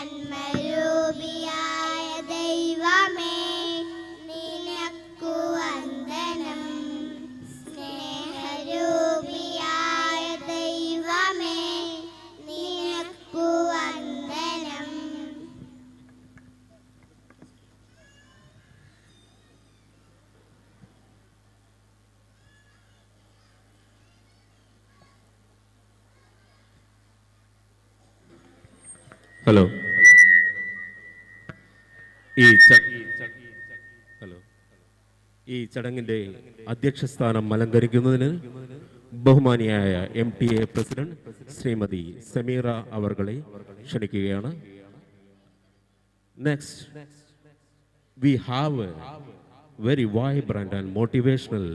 നന്മരൂപിയായ ദൈവമേ നിനക്കു വന്ദനം. സ്നേഹരൂപിയായ ദൈവമേ നിനക്കു വന്ദനം. ഹലോ, ഈ ചടങ്ങിന്റെ അധ്യക്ഷ സ്ഥാനം അലങ്കരിക്കുന്നതിന് ബഹുമാനിയായ MTA പ്രസിഡന്റ് ശ്രീമതി സമീറ അവർകളെ ക്ഷണിക്കുകയാണ്. Next we have a very vibrant and motivational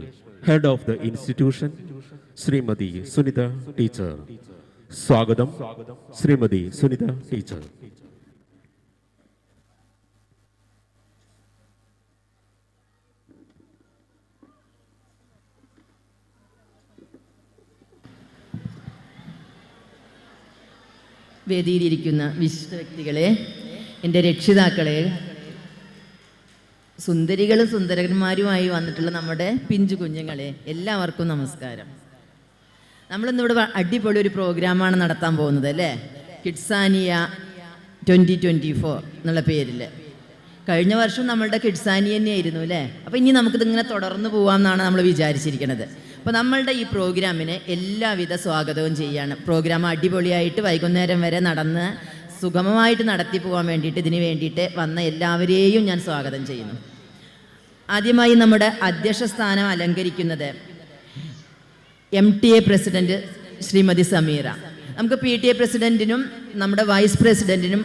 head of the institution, Shrimati Sunitha teacher. സ്വാഗതം ശ്രീമതി സുനിത ടീച്ചർ. വേദിയിലിരിക്കുന്ന വിശിഷ്ട വ്യക്തികളെ, എൻ്റെ രക്ഷിതാക്കളെ, സുന്ദരികളും സുന്ദരന്മാരുമായി വന്നിട്ടുള്ള നമ്മുടെ പിഞ്ചു കുഞ്ഞുങ്ങളെ, എല്ലാവർക്കും നമസ്കാരം. നമ്മളിന്നിവിടെ അടിപൊളി ഒരു പ്രോഗ്രാമാണ് നടത്താൻ പോകുന്നത് അല്ലേ? കിഡ്സാനിയ 2024 എന്നുള്ള പേരിൽ. കഴിഞ്ഞ വർഷം നമ്മളുടെ കിഡ്സാനിയ തന്നെയായിരുന്നു അല്ലേ? അപ്പോൾ ഇനി നമുക്കിതിങ്ങനെ തുടർന്ന് പോകാമെന്നാണ് നമ്മൾ വിചാരിച്ചിരിക്കുന്നത്. അപ്പോൾ നമ്മളുടെ ഈ പ്രോഗ്രാമിന് എല്ലാവിധ സ്വാഗതവും ചെയ്യാണ്. പ്രോഗ്രാം അടിപൊളിയായിട്ട് വൈകുന്നേരം വരെ നടന്ന് സുഗമമായിട്ട് നടത്തി പോകാൻ വേണ്ടിയിട്ട് ഇതിന് വേണ്ടിയിട്ട് വന്ന എല്ലാവരെയും ഞാൻ സ്വാഗതം ചെയ്യുന്നു. ആദ്യമായി നമ്മുടെ അധ്യക്ഷ സ്ഥാനം അലങ്കരിക്കുന്നത് MTA പ്രസിഡന്റ് ശ്രീമതി സമീറ. നമുക്ക് PTA പ്രസിഡന്റിനും നമ്മുടെ വൈസ് പ്രസിഡന്റിനും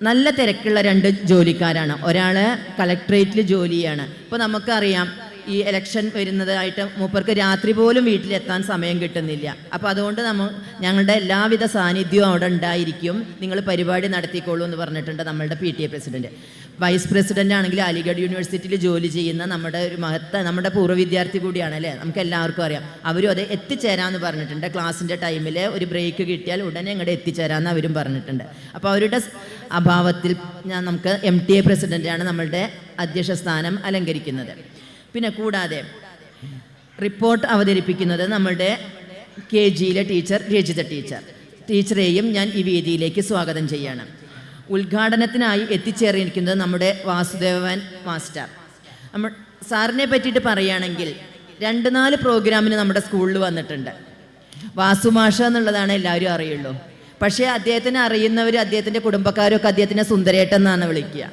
നല്ല തിരക്കുള്ള 2 ജോലിക്കാരാണ്. ഒരാൾ കളക്ട്രേറ്റിൽ ജോലിയാണ്. ഇപ്പോൾ നമുക്കറിയാം ഈ ഇലക്ഷൻ വരുന്നതായിട്ട് മൂപ്പർക്ക് രാത്രി പോലും വീട്ടിലെത്താൻ സമയം കിട്ടുന്നില്ല. അപ്പോൾ അതുകൊണ്ട് ഞങ്ങളുടെ എല്ലാവിധ സാന്നിധ്യവും അവിടെ ഉണ്ടായിരിക്കും, നിങ്ങൾ പരിപാടി നടത്തിക്കോളൂ എന്ന് പറഞ്ഞിട്ടുണ്ട് നമ്മളുടെ PTA പ്രസിഡന്റ്. വൈസ് പ്രസിഡന്റ് ആണെങ്കിൽ അലിഗഡ് യൂണിവേഴ്സിറ്റിയിൽ ജോലി ചെയ്യുന്ന നമ്മുടെ പൂർവ്വ വിദ്യാർത്ഥി കൂടിയാണ് അല്ലേ? നമുക്ക് എല്ലാവർക്കും അറിയാം. അവരും അത് എത്തിച്ചേരാമെന്ന് പറഞ്ഞിട്ടുണ്ട്. ക്ലാസ്സിൻ്റെ ടൈമിൽ ഒരു ബ്രേക്ക് കിട്ടിയാൽ ഉടനെ ഇങ്ങോട്ട് എത്തിച്ചേരാമെന്ന് അവരും പറഞ്ഞിട്ടുണ്ട്. അപ്പോൾ അവരുടെ അഭാവത്തിൽ നമുക്ക് MTA പ്രസിഡന്റാണ് നമ്മളുടെ അധ്യക്ഷ സ്ഥാനം അലങ്കരിക്കുന്നത്. പിന്നെ കൂടാതെ റിപ്പോർട്ട് അവതരിപ്പിക്കുന്നത് നമ്മളുടെ KGയിലെ ടീച്ചർ രജിത ടീച്ചറെയും ഞാൻ ഈ വേദിയിലേക്ക് സ്വാഗതം ചെയ്യാണ്. ഉദ്ഘാടനത്തിനായി എത്തിച്ചേർന്നിരിക്കുന്നത് നമ്മുടെ വാസുദേവൻ മാസ്റ്റർ. സാറിനെ പറ്റിയിട്ട് പറയുകയാണെങ്കിൽ 2-4 പ്രോഗ്രാമിന് നമ്മുടെ സ്കൂളിൽ വന്നിട്ടുണ്ട്. വാസുമാഷ എന്നുള്ളതാണ് എല്ലാവരും അറിയുള്ളൂ. പക്ഷേ അദ്ദേഹത്തിനെ അറിയുന്നവർ, അദ്ദേഹത്തിൻ്റെ കുടുംബക്കാരൊക്കെ അദ്ദേഹത്തിനെ സുന്ദരേട്ടൻ എന്നാണ് വിളിക്കുക.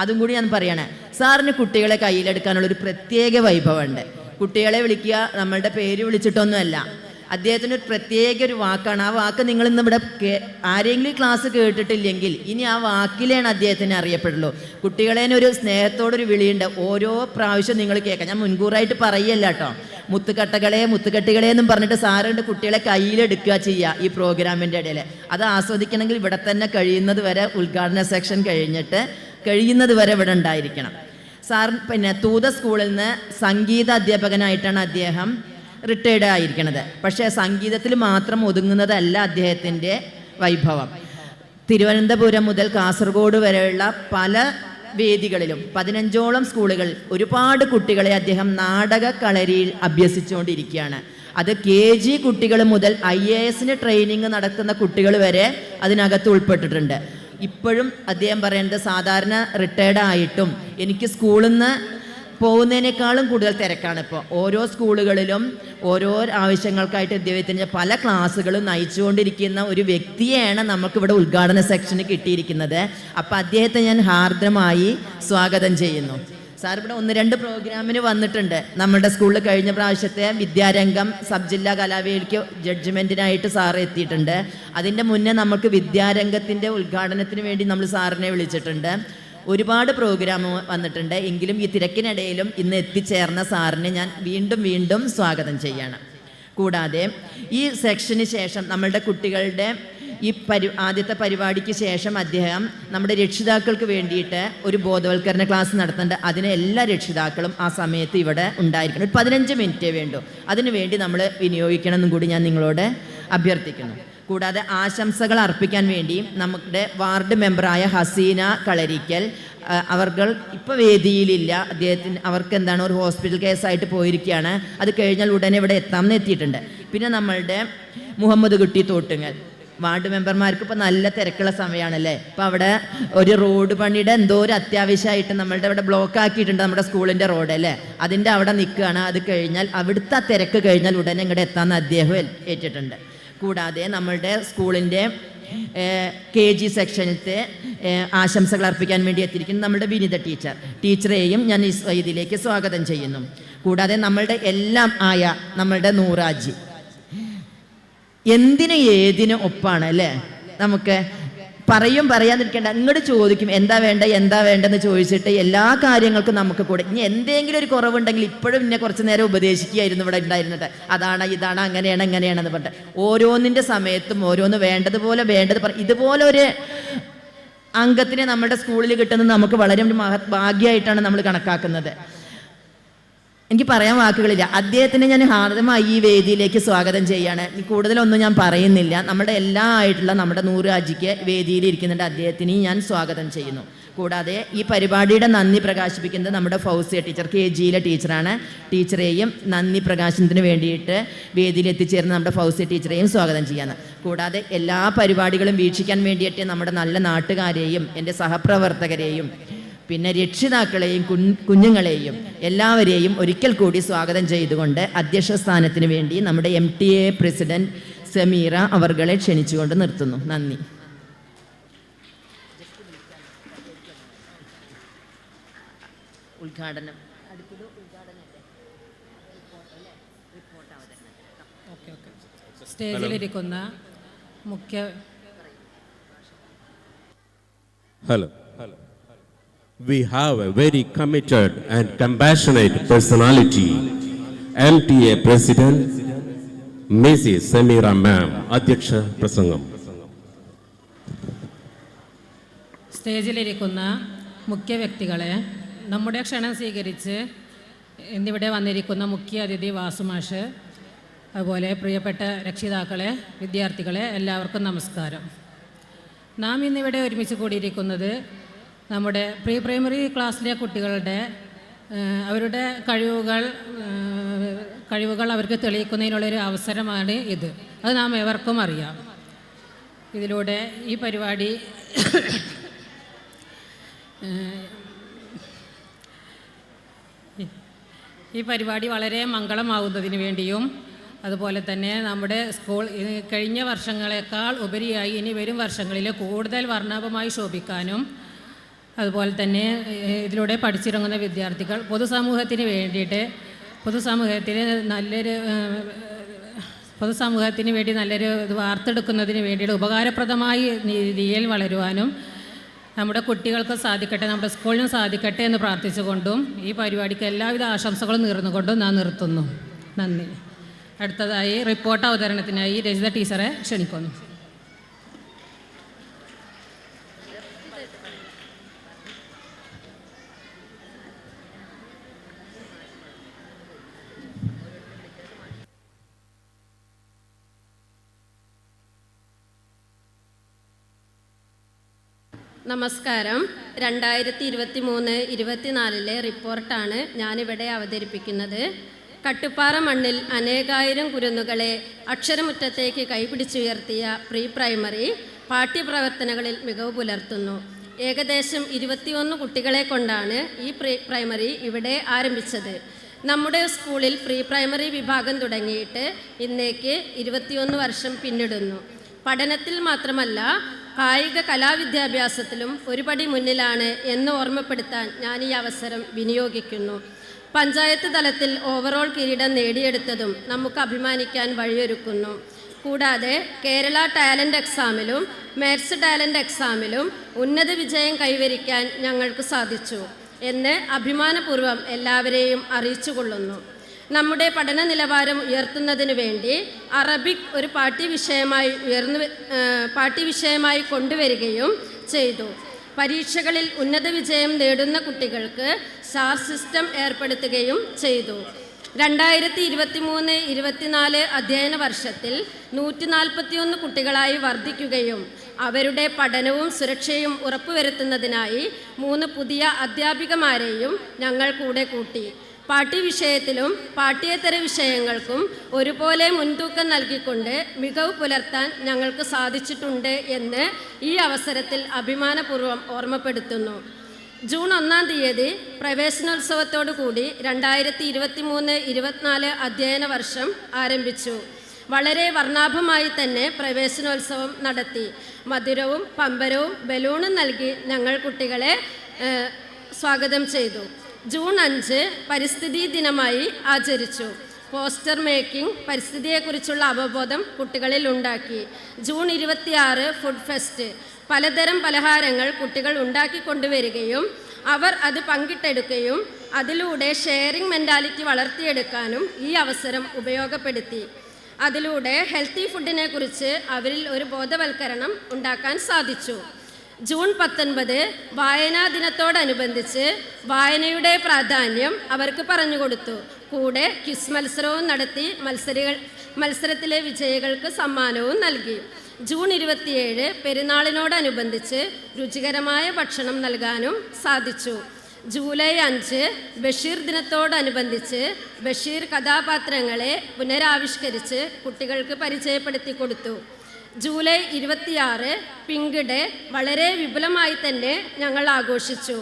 അതും കൂടി ഞാൻ പറയണേ. സാറിന് കുട്ടികളെ കയ്യിലെടുക്കാനുള്ളൊരു പ്രത്യേക വൈഭവമുണ്ട്. കുട്ടികളെ വിളിക്കുക നമ്മളുടെ പേര് വിളിച്ചിട്ടൊന്നുമല്ല, അദ്ദേഹത്തിന് ഒരു പ്രത്യേക ഒരു വാക്കാണ്. ആ വാക്ക് നിങ്ങൾ ഇന്ന് ഇവിടെ ആരെങ്കിലും ക്ലാസ് കേട്ടിട്ടില്ലെങ്കിൽ ഇനി ആ വാക്കിലാണ് അദ്ദേഹത്തിന് അറിയപ്പെടുള്ളൂ. കുട്ടികളേനെ ഒരു സ്നേഹത്തോടൊരു വിളിയുണ്ട്. ഓരോ പ്രാവശ്യം നിങ്ങൾ കേൾക്കാം. ഞാൻ മുൻകൂറായിട്ട് പറയല്ല കേട്ടോ. മുത്തുകെട്ടികളെ എന്നും പറഞ്ഞിട്ട് സാറുണ്ട് കുട്ടികളെ കയ്യിലെടുക്കുക ചെയ്യുക ഈ പ്രോഗ്രാമിൻ്റെ ഇടയിൽ. അത് ആസ്വദിക്കണമെങ്കിൽ ഇവിടെ തന്നെ കഴിയുന്നത് വരെ, ഉദ്ഘാടന സെക്ഷൻ കഴിയുന്നത് വരെ ഇവിടെ ഉണ്ടായിരിക്കണം. സാർ പിന്നെ തൂത സ്കൂളിൽ നിന്ന് സംഗീത അധ്യാപകനായിട്ടാണ് അദ്ദേഹം റിട്ടയർഡ് ആയിരിക്കുന്നത്. പക്ഷേ സംഗീതത്തിൽ മാത്രം ഒതുങ്ങുന്നതല്ല അദ്ദേഹത്തിൻ്റെ വൈഭവം. തിരുവനന്തപുരം മുതൽ കാസർഗോഡ് വരെയുള്ള പല വേദികളിലും 15ഓളം സ്കൂളുകൾ, ഒരുപാട് കുട്ടികളെ അദ്ദേഹം നാടക കളരിയിൽ അഭ്യസിച്ചുകൊണ്ടിരിക്കുകയാണ്. അത് KG കുട്ടികൾ മുതൽ IAS ട്രെയിനിങ് നടക്കുന്ന കുട്ടികൾ വരെ അതിനകത്ത് ഉൾപ്പെട്ടിട്ടുണ്ട്. ഇപ്പോഴും അദ്ദേഹം പറയുന്നത് സാധാരണ റിട്ടയർഡ് ആയിട്ടും എനിക്ക് സ്കൂളിൽ നിന്ന് പോകുന്നതിനേക്കാളും കൂടുതൽ തിരക്കാണ് ഇപ്പോൾ. ഓരോ സ്കൂളുകളിലും ഓരോ ആവശ്യങ്ങൾക്കായിട്ട് അദ്ദേഹത്തിൻ്റെ പല ക്ലാസ്സുകളും നയിച്ചുകൊണ്ടിരിക്കുന്ന ഒരു വ്യക്തിയെയാണ് നമുക്കിവിടെ ഉദ്ഘാടന സെക്ഷന് കിട്ടിയിരിക്കുന്നത്. അപ്പോൾ അദ്ദേഹത്തെ ഞാൻ ഹാർദ്രമായി സ്വാഗതം ചെയ്യുന്നു. സാർ ഇവിടെ 1-2 പ്രോഗ്രാമിന് വന്നിട്ടുണ്ട്. നമ്മുടെ സ്കൂളിൽ കഴിഞ്ഞ പ്രാവശ്യത്തെ വിദ്യാരംഗം സബ് ജില്ലാ കലാവേദിക്ക് ജഡ്ജ്മെൻറ്റിനായിട്ട് സാറ് എത്തിയിട്ടുണ്ട്. അതിൻ്റെ മുന്നേ നമുക്ക് വിദ്യാരംഗത്തിൻ്റെ ഉദ്ഘാടനത്തിന് വേണ്ടി നമ്മൾ സാറിനെ വിളിച്ചിട്ടുണ്ട്. ഒരുപാട് പ്രോഗ്രാം വന്നിട്ടുണ്ട്. എങ്കിലും ഈ തിരക്കിനിടയിലും ഇന്ന് എത്തിച്ചേർന്ന സാറിനെ ഞാൻ വീണ്ടും സ്വാഗതം ചെയ്യണം. കൂടാതെ ഈ സെക്ഷന് ശേഷം നമ്മളുടെ കുട്ടികളുടെ ഈ ആദ്യത്തെ പരിപാടിക്ക് ശേഷം അദ്ദേഹം നമ്മുടെ രക്ഷിതാക്കൾക്ക് വേണ്ടിയിട്ട് ഒരു ബോധവൽക്കരണ ക്ലാസ് നടത്തുന്നുണ്ട്. അതിന് എല്ലാ രക്ഷിതാക്കളും ആ സമയത്ത് ഇവിടെ ഉണ്ടായിരിക്കണം. ഒരു 15 മിനിറ്റേ വേണ്ടൂ. അതിനു വേണ്ടി നമ്മൾ വിനിയോഗിക്കണം എന്നും കൂടി ഞാൻ നിങ്ങളോട് അഭ്യർത്ഥിക്കുന്നു. കൂടാതെ ആശംസകൾ അർപ്പിക്കാൻ വേണ്ടി നമ്മുടെ വാർഡ് മെമ്പറായ ഹസീന കളരിക്കൽ അവർ ഇപ്പോൾ വേദിയിലില്ല. അവർക്ക് എന്താണ് ഒരു ഹോസ്പിറ്റൽ കേസായിട്ട് പോയിരിക്കുകയാണ്. അത് കഴിഞ്ഞാൽ ഉടനെ ഇവിടെ എത്തിയിട്ടുണ്ട്. പിന്നെ നമ്മളുടെ മുഹമ്മദ് കുട്ടി തോട്ടുങ്ങൽ വാർഡ് മെമ്പർമാർക്ക് ഇപ്പോൾ നല്ല തിരക്കുള്ള സമയമാണല്ലേ. ഇപ്പോൾ അവിടെ ഒരു റോഡ് പണിയുടെ എന്തോ ഒരു അത്യാവശ്യമായിട്ട് നമ്മളുടെ ഇവിടെ ബ്ലോക്ക് ആക്കിയിട്ടുണ്ട് നമ്മുടെ സ്കൂളിൻ്റെ റോഡ് അല്ലേ. അതിൻ്റെ അവിടെ നിൽക്കുകയാണ്. അത് കഴിഞ്ഞാൽ അവിടുത്തെ ആ തിരക്ക് കഴിഞ്ഞാൽ ഉടനെ ഇങ്ങോട്ട് എത്താമെന്ന് അദ്ദേഹം ഏറ്റിട്ടുണ്ട്. കൂടാതെ നമ്മളുടെ സ്കൂളിൻ്റെ KG സെക്ഷനത്തെ ആശംസകൾ അർപ്പിക്കാൻ വേണ്ടി എത്തിയിരിക്കുന്നു നമ്മുടെ വിനിത ടീച്ചറെയും ഞാൻ ഇതിലേക്ക് സ്വാഗതം ചെയ്യുന്നു. കൂടാതെ നമ്മളുടെ എല്ലാം ആയ നമ്മളുടെ നൂറാജി എന്തിനും ഏതിനും ഒപ്പാണ് അല്ലേ. നമുക്ക് പറയാതിരിക്കേണ്ട, അങ്ങോട്ട് ചോദിക്കും എന്താ വേണ്ടെന്ന് ചോദിച്ചിട്ട് എല്ലാ കാര്യങ്ങൾക്കും നമുക്ക് കൂടെ. ഇനി എന്തെങ്കിലും ഒരു കുറവുണ്ടെങ്കിൽ ഇപ്പോഴും ഇന്നെ കുറച്ച് നേരം ഉപദേശിക്കുകയായിരുന്നു ഇവിടെ ഉണ്ടായിരുന്നിട്ട്. അതാണ് ഇതാണ് അങ്ങനെയാണെന്ന് പറഞ്ഞിട്ട് ഓരോന്നിൻ്റെ സമയത്തും ഓരോന്ന് വേണ്ടത് ഇതുപോലെ ഒരു അംഗത്തിനെ നമ്മുടെ സ്കൂളിൽ കിട്ടുന്നത് നമുക്ക് വളരെ ഭാഗ്യമായിട്ടാണ് നമ്മൾ കണക്കാക്കുന്നത്. എനിക്ക് പറയാൻ വാക്കുകളില്ല. അദ്ദേഹത്തിന് ഞാൻ ഹാർദമായി ഈ വേദിയിലേക്ക് സ്വാഗതം ചെയ്യാണ്. കൂടുതലൊന്നും ഞാൻ പറയുന്നില്ല. നമ്മുടെ ആയിട്ടുള്ള നമ്മുടെ നൂറാജിക്ക് വേദിയിൽ ഇരിക്കുന്നുണ്ട്. അദ്ദേഹത്തിന് ഞാൻ സ്വാഗതം ചെയ്യുന്നു. കൂടാതെ ഈ പരിപാടിയുടെ നന്ദി പ്രകാശിപ്പിക്കുന്നത് നമ്മുടെ ഫൗസിയ ടീച്ചർ KGയിലെ ടീച്ചറാണ്. ടീച്ചറെയും നന്ദി പ്രകാശനത്തിന് വേണ്ടിയിട്ട് വേദിയിൽ എത്തിച്ചേർന്ന് നമ്മുടെ ഫൗസിയ ടീച്ചറെയും സ്വാഗതം ചെയ്യാന്ന്. കൂടാതെ എല്ലാ പരിപാടികളും വീക്ഷിക്കാൻ വേണ്ടിയിട്ട് നമ്മുടെ നല്ല നാട്ടുകാരെയും എൻ്റെ സഹപ്രവർത്തകരെയും പിന്നെ രക്ഷിതാക്കളെയും കുഞ്ഞുങ്ങളെയും എല്ലാവരെയും ഒരിക്കൽ കൂടി സ്വാഗതം ചെയ്തുകൊണ്ട് അധ്യക്ഷ സ്ഥാനത്തിന് വേണ്ടി നമ്മുടെ MTA പ്രസിഡന്റ് സമീറ അവർകളെ ക്ഷണിച്ചുകൊണ്ട് നിർത്തുന്നു. നന്ദി. ഉദ്ഘാടനം സ്റ്റേജിലിരിക്കുന്ന മുഖ്യ We have a very committed and compassionate personality, MTA President Mrs. Samira Ma'am. അധ്യക്ഷ പ്രസംഗം. സ്റ്റേജിലിരിക്കുന്ന മുഖ്യ വ്യക്തികളെ, നമ്മുടെ ക്ഷണം സ്വീകരിച്ച് ഇന്നിവിടെ വന്നിരിക്കുന്ന മുഖ്യ അതിഥി വാസുമാഷ്, അതുപോലെ പ്രിയപ്പെട്ട രക്ഷിതാക്കളെ, വിദ്യാർത്ഥികളെ, എല്ലാവർക്കും നമസ്കാരം. നാം ഇന്നിവിടെ ഒരുമിച്ച് കൂടിയിരിക്കുന്നത് നമ്മുടെ പ്രീ പ്രൈമറി ക്ലാസ്സിലെ കുട്ടികളുടെ അവരുടെ കഴിവുകൾ അവർക്ക് തെളിയിക്കുന്നതിനുള്ളൊരു അവസരമാണ് ഇത്. അത് നാം ഏവർക്കും അറിയാം. ഇതിലൂടെ ഈ പരിപാടി വളരെ മംഗളമാവുന്നതിന് വേണ്ടിയും അതുപോലെ തന്നെ നമ്മുടെ സ്കൂൾ കഴിഞ്ഞ വർഷങ്ങളെക്കാൾ ഉപരിയായി ഇനി വരും വർഷങ്ങളിൽ കൂടുതൽ വർണ്ണാഭമായി ശോഭിക്കാനും അതുപോലെ തന്നെ ഇതിലൂടെ പഠിച്ചിറങ്ങുന്ന വിദ്യാർത്ഥികൾ പൊതുസമൂഹത്തിന് വേണ്ടി നല്ലൊരു വാർത്തെടുക്കുന്നതിന് വേണ്ടിയിട്ട് ഉപകാരപ്രദമായ രീതിയിൽ വളരുവാനും നമ്മുടെ കുട്ടികൾക്ക് സാധിക്കട്ടെ, നമ്മുടെ സ്കൂളിനും സാധിക്കട്ടെ എന്ന് പ്രാർത്ഥിച്ചുകൊണ്ടും ഈ പരിപാടിക്ക് എല്ലാവിധ ആശംസകളും നേർന്നുകൊണ്ടും ഞാൻ നിർത്തുന്നു. നന്ദി. അടുത്തതായി റിപ്പോർട്ട് അവതരണത്തിനായി രജിത ടീച്ചറെ ക്ഷണിക്കുന്നു. നമസ്കാരം. 2023-24 റിപ്പോർട്ടാണ് ഞാനിവിടെ അവതരിപ്പിക്കുന്നത്. കട്ടുപ്പാറ മണ്ണിൽ അനേകായിരം കുരുന്നുകളെ അക്ഷരമുറ്റത്തേക്ക് കൈപിടിച്ചുയർത്തിയ പ്രീ പ്രൈമറി പാഠ്യപ്രവർത്തനങ്ങളിൽ മികവ് പുലർത്തുന്നു. ഏകദേശം 21 കുട്ടികളെ കൊണ്ടാണ് ഈ പ്രീ പ്രൈമറി ഇവിടെ ആരംഭിച്ചത്. നമ്മുടെ സ്കൂളിൽ പ്രീ പ്രൈമറി വിഭാഗം തുടങ്ങിയിട്ട് ഇന്നേക്ക് 21 വർഷം പിന്നിടുന്നു. പഠനത്തിൽ മാത്രമല്ല കായിക കലാവിദ്യാഭ്യാസത്തിലും ഒരുപടി മുന്നിലാണ് എന്ന് ഓർമ്മപ്പെടുത്താൻ ഞാൻ ഈ അവസരം വിനിയോഗിക്കുന്നു. പഞ്ചായത്ത് തലത്തിൽ ഓവറോൾ കിരീടം നേടിയെടുത്തതും നമുക്ക് അഭിമാനിക്കാൻ വഴിയൊരുക്കുന്നു. കൂടാതെ കേരള ടാലൻ്റ് എക്സാമിലും മെറിറ്റ് ടാലൻ്റ് എക്സാമിലും ഉന്നത വിജയം കൈവരിക്കാൻ ഞങ്ങൾക്ക് സാധിച്ചു എന്ന് അഭിമാനപൂർവ്വം എല്ലാവരെയും അറിയിച്ചുകൊള്ളുന്നു. നമ്മുടെ പഠന നിലവാരം ഉയർത്തുന്നതിന് വേണ്ടി അറബിക് ഒരു പാഠ്യവിഷയമായി കൊണ്ടുവരികയും ചെയ്തു. പരീക്ഷകളിൽ ഉന്നത വിജയം നേടുന്ന കുട്ടികൾക്ക് സ്റ്റാർ സിസ്റ്റം ഏർപ്പെടുത്തുകയും ചെയ്തു. 2023-24 അധ്യയന വർഷത്തിൽ 141 കുട്ടികളായി വർദ്ധിക്കുകയും അവരുടെ പഠനവും സുരക്ഷയും ഉറപ്പുവരുത്തുന്നതിനായി 3 പുതിയ അധ്യാപികമാരെയും ഞങ്ങൾ കൂടെ കൂട്ടി. പാഠ്യവിഷയത്തിലും പാഠ്യേതര വിഷയങ്ങൾക്കും ഒരുപോലെ മുൻതൂക്കം നൽകിക്കൊണ്ട് മികവ് പുലർത്താൻ ഞങ്ങൾക്ക് സാധിച്ചിട്ടുണ്ട് എന്ന് ഈ അവസരത്തിൽ അഭിമാനപൂർവ്വം ഓർമ്മപ്പെടുത്തുന്നു. ജൂൺ 1-ാം തീയതി പ്രവേശനോത്സവത്തോടു കൂടി 2023-24 അധ്യയന വർഷം ആരംഭിച്ചു. വളരെ വർണ്ണാഭമായി തന്നെ പ്രവേശനോത്സവം നടത്തി. മധുരവും പമ്പരവും ബലൂണും നൽകി ഞങ്ങൾ കുട്ടികളെ സ്വാഗതം ചെയ്തു. ജൂൺ 5 പരിസ്ഥിതി ദിനമായി ആചരിച്ചു. പോസ്റ്റർ മേക്കിംഗ്, പരിസ്ഥിതിയെക്കുറിച്ചുള്ള അവബോധം കുട്ടികളിൽ ഉണ്ടാക്കി. ജൂൺ 26 ഫുഡ് ഫെസ്റ്റ്, പലതരം പലഹാരങ്ങൾ കുട്ടികൾ ഉണ്ടാക്കിക്കൊണ്ടുവരികയും അവർ അത് പങ്കിട്ടെടുക്കുകയും അതിലൂടെ ഷെയറിംഗ് മെൻറ്റാലിറ്റി വളർത്തിയെടുക്കാനും ഈ അവസരം ഉപയോഗപ്പെടുത്തി. അതിലൂടെ ഹെൽത്തി ഫുഡിനെ കുറിച്ച് അവരിൽ ഒരു ബോധവൽക്കരണം ഉണ്ടാക്കാൻ സാധിച്ചു. ജൂൺ 19 വായനാ ദിനത്തോടനുബന്ധിച്ച് വായനയുടെ പ്രാധാന്യം അവർക്ക് പറഞ്ഞുകൊടുത്തു. കൂടെ ക്വിസ് മത്സരവും നടത്തി മത്സരത്തിലെ വിജയികൾക്ക് സമ്മാനവും നൽകി. ജൂൺ 27 പെരുന്നാളിനോടനുബന്ധിച്ച് രുചികരമായ ഭക്ഷണം നൽകാനും സാധിച്ചു. ജൂലൈ 5 ബഷീർ ദിനത്തോടനുബന്ധിച്ച് ബഷീർ കഥാപാത്രങ്ങളെ പുനരാവിഷ്കരിച്ച് കുട്ടികൾക്ക് പരിചയപ്പെടുത്തി കൊടുത്തു. ജൂലൈ 26 പിങ്ക് ഡേ വളരെ വിപുലമായി തന്നെ ഞങ്ങൾ ആഘോഷിച്ചു.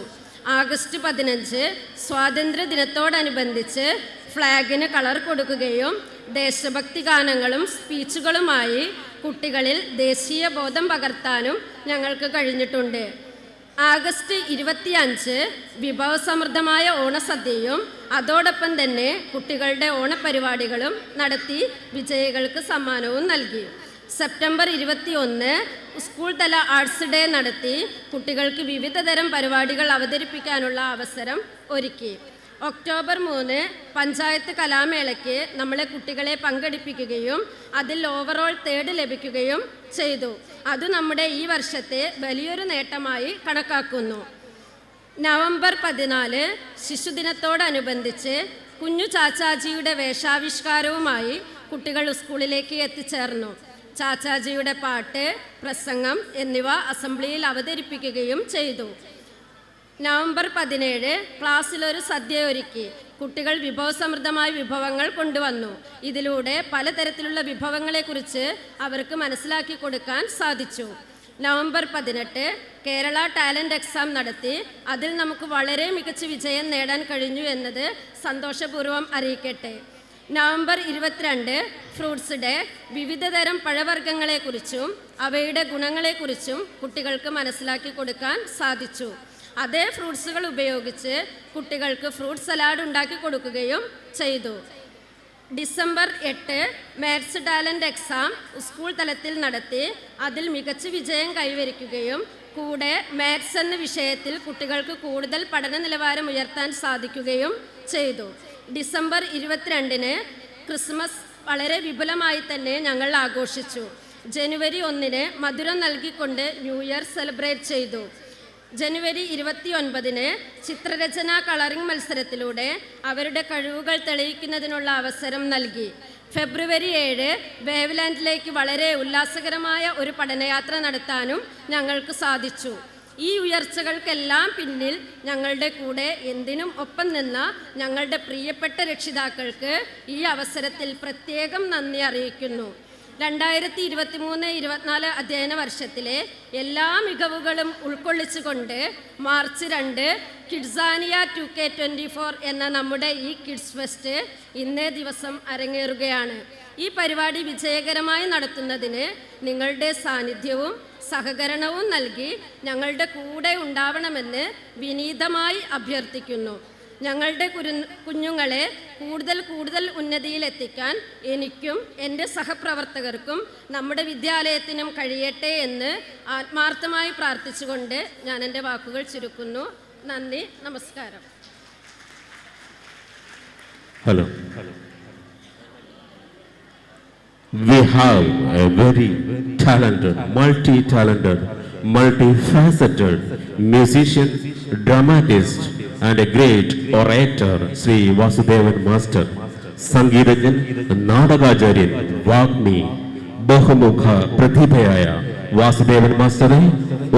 ആഗസ്റ്റ് 15 സ്വാതന്ത്ര്യ ദിനത്തോടനുബന്ധിച്ച് ഫ്ലാഗിന് കളർ കൊടുക്കുകയും ദേശഭക്തി ഗാനങ്ങളും സ്പീച്ചുകളുമായി കുട്ടികളിൽ ദേശീയ ബോധം പകർത്താനും ഞങ്ങൾക്ക് കഴിഞ്ഞിട്ടുണ്ട്. ആഗസ്റ്റ് 25 വിഭവസമൃദ്ധമായ ഓണസദ്യയും അതോടൊപ്പം തന്നെ കുട്ടികളുടെ ഓണപരിപാടികളും നടത്തി വിജയികൾക്ക് സമ്മാനവും നൽകി. സെപ്റ്റംബർ 21 സ്കൂൾ തല ആർട്സ് ഡേ നടത്തി കുട്ടികൾക്ക് വിവിധ തരം പരിപാടികൾ അവതരിപ്പിക്കാനുള്ള അവസരം ഒരുക്കി. ഒക്ടോബർ 3 പഞ്ചായത്ത് കലാമേളയ്ക്ക് നമ്മളെ കുട്ടികളെ പങ്കെടുപ്പിക്കുകയും അതിൽ ഓവറോൾ 3rd ലഭിക്കുകയും ചെയ്തു. അത് നമ്മുടെ ഈ വർഷത്തെ വലിയൊരു നേട്ടമായി കണക്കാക്കുന്നു. നവംബർ 14 ശിശുദിനത്തോടനുബന്ധിച്ച് കുഞ്ഞു ചാച്ചാജിയുടെ വേഷാവിഷ്കാരവുമായി കുട്ടികൾ സ്കൂളിലേക്ക് എത്തിച്ചേർന്നു. ചാച്ചാജിയുടെ പാട്ട്, പ്രസംഗം എന്നിവ അസംബ്ലിയിൽ അവതരിപ്പിക്കുകയും ചെയ്തു. നവംബർ 17 ക്ലാസ്സിലൊരു സദ്യ ഒരുക്കി. കുട്ടികൾ വിഭവസമൃദ്ധമായ വിഭവങ്ങൾ കൊണ്ടുവന്നു. ഇതിലൂടെ പലതരത്തിലുള്ള വിഭവങ്ങളെക്കുറിച്ച് അവർക്ക് മനസ്സിലാക്കി കൊടുക്കാൻ സാധിച്ചു. നവംബർ 18 കേരള ടാലൻറ്റ് എക്സാം നടത്തി. അതിൽ നമുക്ക് വളരെ മികച്ച വിജയം നേടാൻ കഴിഞ്ഞു എന്നത് സന്തോഷപൂർവ്വം അറിയിക്കട്ടെ. November 22 fruits day. വിവിധ തരം പഴവർഗ്ഗങ്ങളെക്കുറിച്ചും അവയുടെ ഗുണങ്ങളെക്കുറിച്ചും കുട്ടികൾക്ക് മനസ്സിലാക്കി കൊടുക്കാൻ സാധിച്ചു. അതേ ഫ്രൂട്ട്സുകൾ ഉപയോഗിച്ച് കുട്ടികൾക്ക് ഫ്രൂട്ട് സലാഡ് ഉണ്ടാക്കി കൊടുക്കുകയും ചെയ്തു. December 8 maths talent exam school തലത്തിൽ നടത്തി. അതിൽ മികച്ച വിജയം കൈവരിക്കുകയും കൂടെ മാത്സ് എന്ന വിഷയത്തിൽ കുട്ടികൾക്ക് കൂടുതൽ പഠന നിലവാരം ഉയർത്താൻ സാധിക്കുകയും ചെയ്തു. ഡിസംബർ 22 ക്രിസ്മസ് വളരെ വിപുലമായി തന്നെ ഞങ്ങൾ ആഘോഷിച്ചു. ജനുവരി 1 മധുരം നൽകിക്കൊണ്ട് ന്യൂ ഇയർ സെലിബ്രേറ്റ് ചെയ്തു. ജനുവരി 29 ചിത്രരചന കളറിംഗ് മത്സരത്തിലൂടെ അവരുടെ കഴിവുകൾ തെളിയിക്കുന്നതിനുള്ള അവസരം നൽകി. ഫെബ്രുവരി 7 വേവ്ലാൻഡിലേക്ക് വളരെ ഉല്ലാസകരമായ ഒരു പഠനയാത്ര നടത്താനും ഞങ്ങൾക്ക് സാധിച്ചു. ഈ ഉയർച്ചകൾക്കെല്ലാം പിന്നിൽ ഞങ്ങളുടെ കൂടെ എന്തിനും ഒപ്പം നിന്ന ഞങ്ങളുടെ പ്രിയപ്പെട്ട രക്ഷിതാക്കൾക്ക് ഈ അവസരത്തിൽ പ്രത്യേകം നന്ദി അറിയിക്കുന്നു. 2023-24 അധ്യയന വർഷത്തിലെ എല്ലാ മികവുകളും ഉൾക്കൊള്ളിച്ചുകൊണ്ട് മാർച്ച് 2 കിഡ്സാനിയ 2K24 എന്ന നമ്മുടെ ഈ കിഡ്സ് ഫെസ്റ്റ് ഇന്നേ ദിവസം അരങ്ങേറുകയാണ്. ഈ പരിപാടി വിജയകരമായി നടത്തുന്നതിന് നിങ്ങളുടെ സാന്നിധ്യവും സഹകരണവും നൽകി ഞങ്ങളുടെ കൂടെ ഉണ്ടാവണമെന്ന് വിനീതമായി അഭ്യർത്ഥിക്കുന്നു. ഞങ്ങളുടെ കുഞ്ഞുങ്ങളെ കൂടുതൽ ഉന്നതിയിലെത്തിക്കാൻ എനിക്കും എൻ്റെ സഹപ്രവർത്തകർക്കും നമ്മുടെ വിദ്യാലയത്തിനും കഴിയട്ടെ എന്ന് ആത്മാർത്ഥമായി പ്രാർത്ഥിച്ചുകൊണ്ട് ഞാൻ എൻ്റെ വാക്കുകൾ ചുരുക്കുന്നു. നന്ദി, നമസ്കാരം. Hello. We have a very talented, multi-talented, multifaceted musician, dramatist and a great orator, Sri Vasudevan Master. സംഗീതജ്ഞൻ, നാടകാചാര്യൻ, വാഗ്മി, ബഹുമുഖ പ്രതിഭയായ വാസുദേവൻ മാസ്റ്ററെ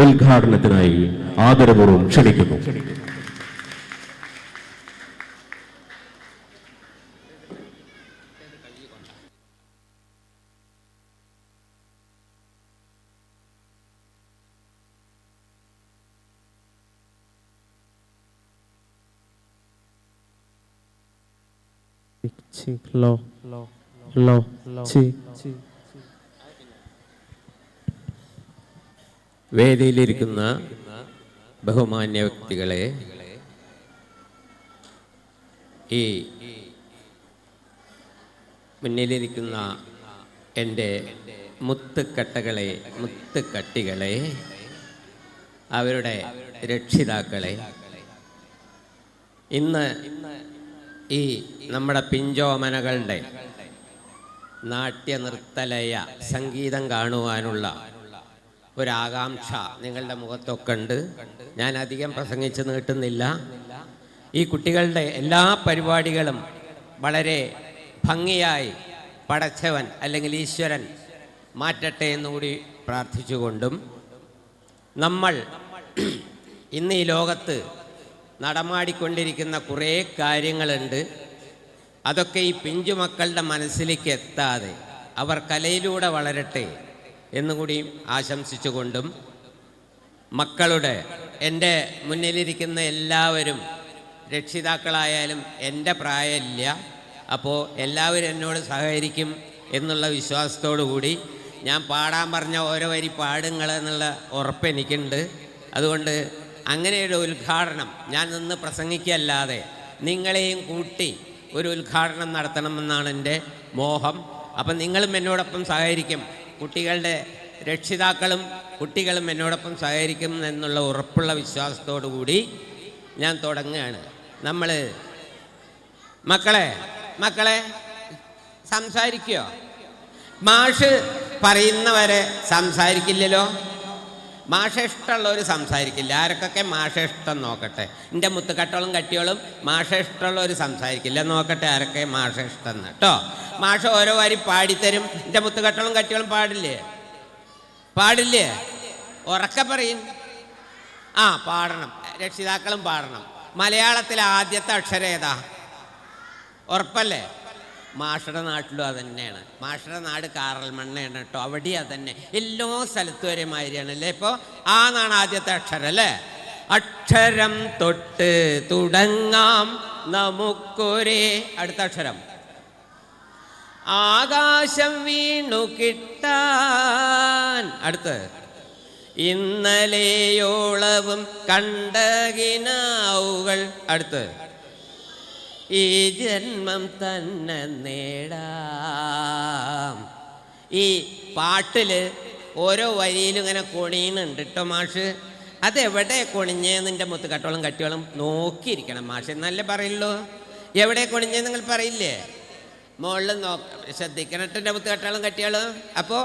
ഉദ്ഘാടനത്തിനായി ആദരപൂർവ്വം ക്ഷണിക്കുന്നു. വേദിയിലിരിക്കുന്ന ബഹുമാന്യ വ്യക്തികളെ, ഈ മുന്നിലിരിക്കുന്ന എൻ്റെ മുത്തുക്കട്ടികളെ, അവരുടെ രക്ഷിതാക്കളെ, ഇന്ന് ഈ നമ്മുടെ പിഞ്ചോമനകളുടെ നാട്യനൃത്തലയ സംഗീതം കാണുവാനുള്ള ഒരാകാംക്ഷ നിങ്ങളുടെ മുഖത്തൊക്കെ ഉണ്ട്. ഞാൻ അധികം പ്രസംഗിച്ച് നീട്ടുന്നില്ല. ഈ കുട്ടികളുടെ എല്ലാ പരിപാടികളും വളരെ ഭംഗിയായി പടച്ചവൻ അല്ലെങ്കിൽ ഈശ്വരൻ മാറ്റട്ടെ എന്നുകൂടി പ്രാർത്ഥിച്ചുകൊണ്ടും, നമ്മൾ ഇന്ന് ഈ ലോകത്ത് നടമാടിക്കൊണ്ടിരിക്കുന്ന കുറേ കാര്യങ്ങളുണ്ട്. അതൊക്കെ ഈ പിഞ്ചുമക്കളുടെ മനസ്സിലേക്ക് എത്താതെ അവർ കലയിലൂടെ വളരട്ടെ എന്നുകൂടി ആശംസിച്ചുകൊണ്ടും, മക്കളുടെ എൻ്റെ മുന്നിലിരിക്കുന്ന എല്ലാവരും രക്ഷിതാക്കളായാലും എൻ്റെ പ്രായമില്ല, അപ്പോൾ എല്ലാവരും എന്നോട് സഹകരിക്കും എന്നുള്ള വിശ്വാസത്തോടു കൂടി ഞാൻ പാടാൻ പറഞ്ഞ ഓരോ വരി പാടുങ്ങളെന്നുള്ള ഉറപ്പ് എനിക്കുണ്ട്. അതുകൊണ്ട് അങ്ങനെയൊരു ഉദ്ഘാടനം ഞാൻ നിന്ന് പ്രസംഗിക്കല്ലാതെ നിങ്ങളെയും കൂട്ടി ഒരു ഉദ്ഘാടനം നടത്തണമെന്നാണ് എൻ്റെ മോഹം. അപ്പം നിങ്ങളും എന്നോടൊപ്പം സഹകരിക്കും, കുട്ടികളുടെ രക്ഷിതാക്കളും കുട്ടികളും എന്നോടൊപ്പം സഹകരിക്കും എന്നുള്ള ഉറപ്പുള്ള വിശ്വാസത്തോടു കൂടി ഞാൻ തുടങ്ങുകയാണ്. നമ്മൾ മക്കളെ സംസാരിക്കുമോ? മാഷ് പറയുന്നവരെ സംസാരിക്കില്ലല്ലോ. മാഷ ഇഷ്ടമുള്ളവർ സംസാരിക്കില്ല. ആരൊക്കെ മാഷ ഇഷ്ടം നോക്കട്ടെ. എൻ്റെ മുത്തുകട്ടോളം കട്ടിയോളും മാഷ ഇഷ്ടമുള്ളവർ സംസാരിക്കില്ല. നോക്കട്ടെ ആരൊക്കെ മാഷ ഇഷ്ടം എന്ന് കേട്ടോ. മാഷ ഓരോ വരി പാടിത്തരും. എൻ്റെ മുത്തുകട്ടോളം കട്ടിയോളും പാടില്ലേ? ഉറക്കെ പറയും. പാടണം. രക്ഷിതാക്കളും പാടണം. മലയാളത്തിലെ ആദ്യത്തെ അക്ഷരം ഏതാ? ഉറപ്പല്ലേ? മാഷയുടെ നാട്ടിലും അതന്നെയാണ്. മാഷയുടെ നാട് കാറൽമണ്ണയാണ് കേട്ടോ. അവിടെ അതന്നെ. എല്ലാ സ്ഥലത്തും ഒരേ മാതിരിയാണല്ലേ. ഇപ്പോൾ ആന്നാണ് ആദ്യത്തെ അക്ഷരം അല്ലേ? അക്ഷരം തൊട്ട് തുടങ്ങാം നമുക്കൊരേ. അടുത്ത അക്ഷരം ആകാശം വീണു കിട്ടാൻ. അടുത്ത് ഇന്നലെയോളവും കണ്ടകിനാവുകൾ. അടുത്ത് ഈ ജന്മം തന്നെ നേടാം. ഈ പാട്ടിൽ ഓരോ വരിയിലും ഇങ്ങനെ കൊണിയുന്നുണ്ട് കേട്ടോ മാഷ്. അതെവിടെ കൊണിഞ്ഞേന്ന് എൻ്റെ മുത്തുകട്ടോളം കട്ടിയോളം നോക്കിയിരിക്കണം മാഷ്, എന്നല്ലേ പറയുള്ളൂ. എവിടെ കൊണിഞ്ഞേന്ന് നിങ്ങൾ പറയില്ലേ? മുകളിൽ ശ്രദ്ധിക്കണം എൻ്റെ മുത്തുകട്ടോളം കട്ടിയോളം. അപ്പോൾ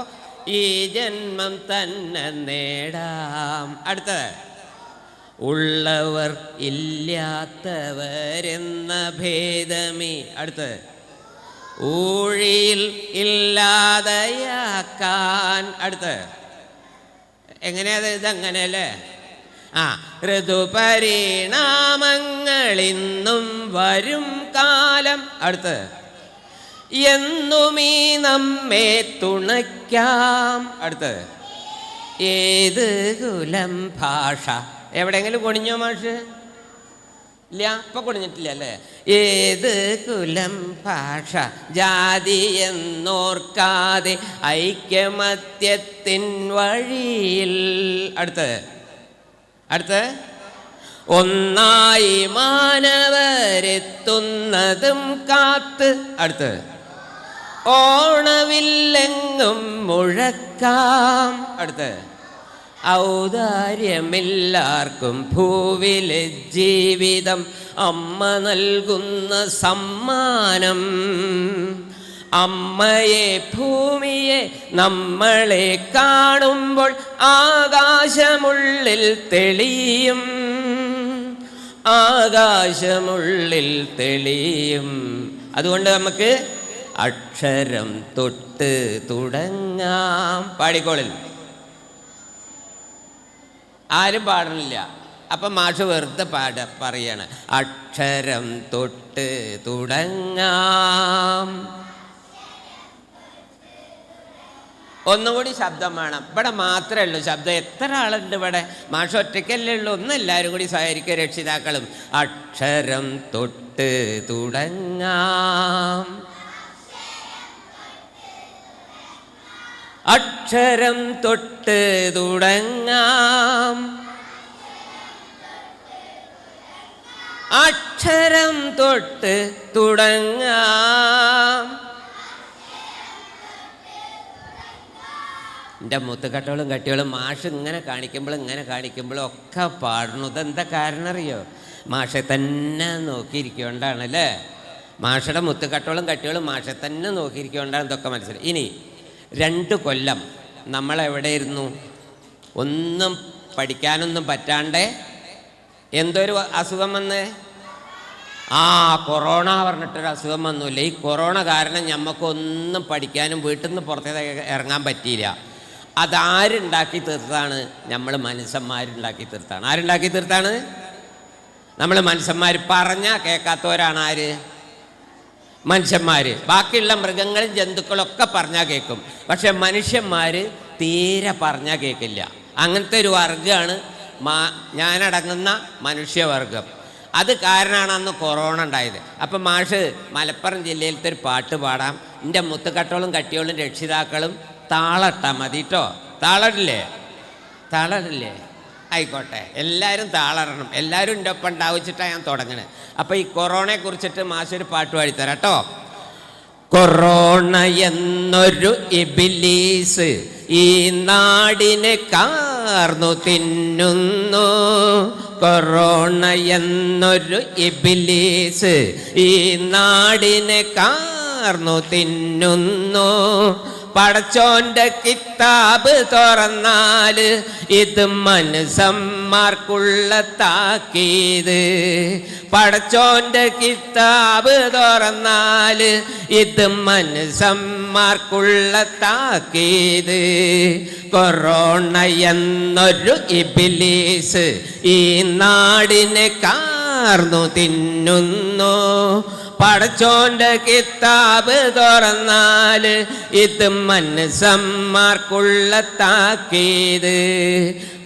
ഈ ജന്മം തന്നെ നേടാം. അടുത്തത് ഉള്ളവർ ഇല്ലാത്തവരെന്ന ഭേദമേ. അടുത്ത് ഊഴിയിൽ ഇല്ലാതെയാക്കാൻ. അടുത്ത് എങ്ങനെയാ ഇതങ്ങനെയല്ലേ? ഋതുപരിണാമങ്ങളിന്നും വരും കാലം. അടുത്ത് എന്നുമീ നമ്മെ തുണയ്ക്കാം. അടുത്ത് ഏത് കുലം ഭാഷ. എവിടെയെങ്കിലും കൊണിഞ്ഞോ മാഷ്? ഇല്ല, ഇപ്പം കൊണിഞ്ഞിട്ടില്ല അല്ലേ? ഏത് കുലം ഭാഷ ജാതി എന്നോർക്കാതെ ഐക്യമത്യത്തിൻ വഴിയിൽ. അടുത്ത് ഒന്നായി മാനവരെത്തുന്നതും കാത്ത്. അടുത്ത് ഓണവില്ലെങ്ങും മുഴക്കാം. അടുത്ത് ഔദാര്യമില്ലാർക്കും ഭൂവിലെ ജീവിതം അമ്മ നൽകുന്ന സമ്മാനം. അമ്മയെ ഭൂമിയെ നമ്മളെ കാണുമ്പോൾ ആകാശമുള്ളിൽ തെളിയും. ആകാശമുള്ളിൽ തെളിയും. അതുകൊണ്ട് നമുക്ക് അക്ഷരം തൊട്ട് തുടങ്ങാം. പാടിക്കോളിൽ ആരും പാടണില്ല. അപ്പം മാഷ് വെറുതെ പറയാണ് അക്ഷരം തൊട്ട് തുടങ്ങാം. ഒന്നുകൂടി ശബ്ദം വേണം. ഇവിടെ മാത്രമേ ഉള്ളൂ ശബ്ദം. എത്ര ആളുണ്ട് ഇവിടെ? മാഷ് ഒറ്റയ്ക്കല്ലേ ഉള്ളൂ. ഒന്നും എല്ലാവരും കൂടി സഹകരിക്കുക, രക്ഷിതാക്കളും. അക്ഷരം തൊട്ട് തുടങ്ങാം. അക്ഷരം തൊട്ട് തുടങ്ങാം. അക്ഷരം തൊട്ട് തുടങ്ങാം. എൻ്റെ മുത്തുകട്ടകളും കട്ടികളും മാഷ് ഇങ്ങനെ കാണിക്കുമ്പോഴും ഒക്കെ പാടണു. ഇതെന്താ കാരണം അറിയോ? മാഷെ തന്നെ നോക്കിയിരിക്കൊണ്ടാണല്ലേ. മാഷയുടെ മുത്തുകട്ടകളും കട്ടികളും മാഷെ തന്നെ നോക്കിയിരിക്കൊണ്ടാണ് ഇതൊക്കെ മനസ്സിലായി. ഇനി 2 കൊല്ലം നമ്മളെവിടെയിരുന്നു? ഒന്നും പഠിക്കാനൊന്നും പറ്റാണ്ട് എന്തൊരു അസുഖം വന്ന്? കൊറോണ പറഞ്ഞിട്ടൊരു അസുഖം വന്നില്ല. ഈ കൊറോണ കാരണം നമുക്കൊന്നും പഠിക്കാനും വീട്ടിൽ നിന്ന് പുറത്തേക്ക് ഇറങ്ങാൻ പറ്റിയില്ല. അതാരുണ്ടാക്കി തീർത്താണ്? നമ്മൾ മനുഷ്യന്മാരുണ്ടാക്കി തീർത്താണ്. ആരുണ്ടാക്കി തീർത്താണ്? നമ്മൾ മനുഷ്യന്മാർ. പറഞ്ഞാൽ കേൾക്കാത്തവരാണ് ആര്? മനുഷ്യന്മാർ. ബാക്കിയുള്ള മൃഗങ്ങളും ജന്തുക്കളൊക്കെ പറഞ്ഞാൽ കേൾക്കും. പക്ഷെ മനുഷ്യന്മാർ തീരെ പറഞ്ഞാൽ കേൾക്കില്ല. അങ്ങനത്തെ ഒരു വർഗമാണ് ഞാനടങ്ങുന്ന മനുഷ്യവർഗം. അത് കാരണമാണ് അന്ന് കൊറോണ ഉണ്ടായത്. അപ്പം മാഷ് മലപ്പുറം ജില്ലയിലത്തെ ഒരു പാട്ട് പാടാം. എൻ്റെ മുത്തുകട്ടോളും കട്ടിയോളും രക്ഷിതാക്കളും താളട്ടാ മതി കേട്ടോ. താളടില്ലേ? ആയിക്കോട്ടെ, എല്ലാവരും താളറണം. എല്ലാവരും എൻ്റെ ഒപ്പം ഉണ്ടാവിച്ചിട്ടാണ് ഞാൻ തുടങ്ങണത്. അപ്പോൾ ഈ കൊറോണയെ കുറിച്ചിട്ട് മാഷൊരു പാട്ട് പാടിത്തരാം കേട്ടോ. കൊറോണ എന്നൊരു ഇബിലീസ് ഈ നാടിനെ കാർന്നു തിന്നുന്നു. കൊറോണ എന്നൊരു ഇബിലീസ് ഈ നാടിനെ കാർന്നു തിന്നുന്നു. പടച്ചോന്റെ കിതാബ് തുറന്നാല് ഇത് മനുഷ്യന്മാർക്കുള്ള താക്കീത്. പടച്ചോന്റെ കിതാബ് തുറന്നാല് ഇത് മനുഷ്യന്മാർക്കുള്ള താക്കീത്. കൊറോണ എന്നൊരു ഇബിലീസ് ഈ നാടിനെ കാർന്നു തിന്നുന്നു. പടച്ചോന്റെ കിതാബ് തുറന്നാല് ഇത് മനുഷ്യന്മാർക്കുള്ള താക്കീത്.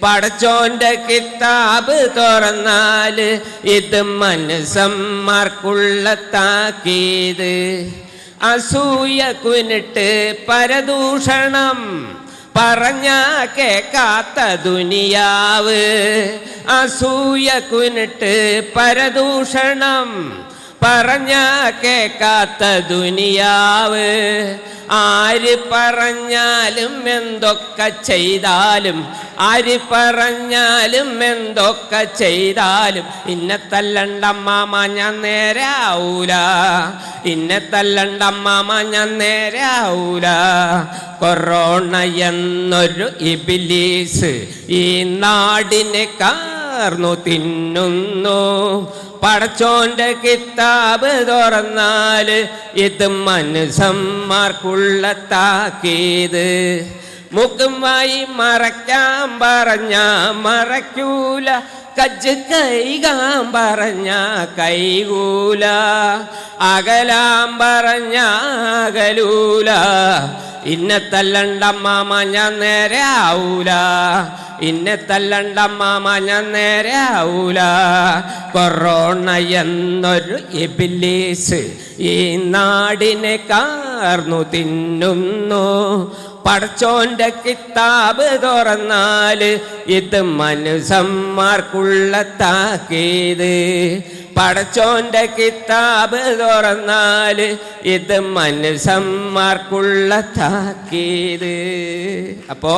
പടച്ചോന്റെ കിതാബ് തുറന്നാല് ഇത് മനുഷ്യന്മാർക്കുള്ള താക്കീത്. അസൂയ കുനിട്ട് പരദൂഷണം പറഞ്ഞ കേക്കാത്ത ദുനിയാവ്. അസൂയ കുനിട്ട് പരദൂഷണം പറഞ്ഞ കേക്കാത്ത ദുനിയാവ്. ആര് പറഞ്ഞാലും എന്തൊക്കെ ചെയ്താലും, ആര് പറഞ്ഞാലും എന്തൊക്കെ ചെയ്താലും ഇന്നെ തല്ലണ്ടമ്മാമ ഞാൻ നേരെ ആവൂല. ഇന്നെ തല്ലണ്ടമ്മാമ ഞാൻ നേരെ ആവൂല. കൊറോണ എന്നൊരു ഇബിലീസ് ഈ നാടിനെ കാർന്നു തിന്നുന്നു. പടച്ചോന്റെ കിതാബ് തുറന്നാല് ഇത് മനുഷ്യന്മാർക്കുള്ള താക്കീത്. മുഖമായി മറയ്ക്കാൻ പറഞ്ഞ മറയ്ക്കൂല, കജ്ജ് കൈകാൻ പറഞ്ഞ കൈകൂല, അകലാൻ പറഞ്ഞ അകലൂല. ഇന്നെ തല്ലണ്ടമ്മാമ ഞാൻ നേരെ ആവൂല. ഇന്നെ തല്ലണ്ടമ്മാമ ഞാൻ നേരെ ആവൂല. കൊറോണ എന്നൊരു ഇബിലീസ് ഈ നാടിനെ കാർന്നു തിന്നുന്നു. പടച്ചോന്റെ കിതാബ് തുറന്നാല് ഇത് മനുഷ്യന്മാർക്കുള്ള താക്കീത്. പടച്ചോന്റെ കിതാബ് തുറന്നാല് ഇത് മനുഷ്യന്മാർക്കുള്ള താക്കീത്. അപ്പോ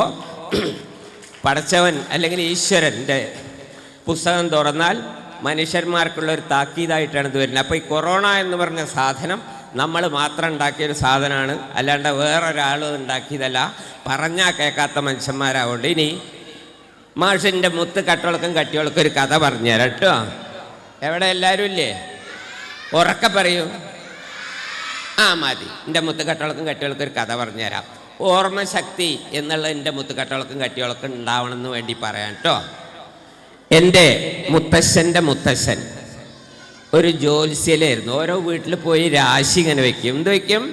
പടച്ചവൻ അല്ലെങ്കിൽ ഈശ്വരൻ്റെ പുസ്തകം തുറന്നാൽ മനുഷ്യന്മാർക്കുള്ള ഒരു താക്കീതായിട്ടാണ് ഇത് വരുന്നത്. അപ്പോൾ ഈ കൊറോണ എന്ന് പറഞ്ഞ സാധനം നമ്മൾ മാത്രം ഉണ്ടാക്കിയൊരു സാധനമാണ്, അല്ലാണ്ട് വേറൊരാളും ഉണ്ടാക്കിയതല്ല. പറഞ്ഞാൽ കേൾക്കാത്ത മനുഷ്യന്മാരാവുകൊണ്ട്. ഇനി മാഷിൻ്റെ മുത്ത് കട്ടോൾക്കും കട്ടിയോൾക്കും ഒരു കഥ പറഞ്ഞുതരാം കേട്ടോ. എവിടെ എല്ലാവരും ഇല്ലേ? ഉറക്കെ പറയൂ. മതി. എൻ്റെ മുത്തുകട്ടകൾക്കും കട്ടികൾക്കും ഒരു കഥ പറഞ്ഞുതരാം. ഓർമ്മശക്തി എന്നുള്ള എൻ്റെ മുത്തുകട്ടകൾക്കും കട്ടികൾക്കും ഉണ്ടാവണമെന്ന് വേണ്ടി പറയാം കേട്ടോ. എൻ്റെ മുത്തശ്ശൻ്റെ മുത്തശ്ശൻ ഒരു ജ്യോത്സ്യലായിരുന്നു. ഓരോ വീട്ടിൽ പോയി രാശി ഇങ്ങനെ വെക്കും. എന്ത് വയ്ക്കും?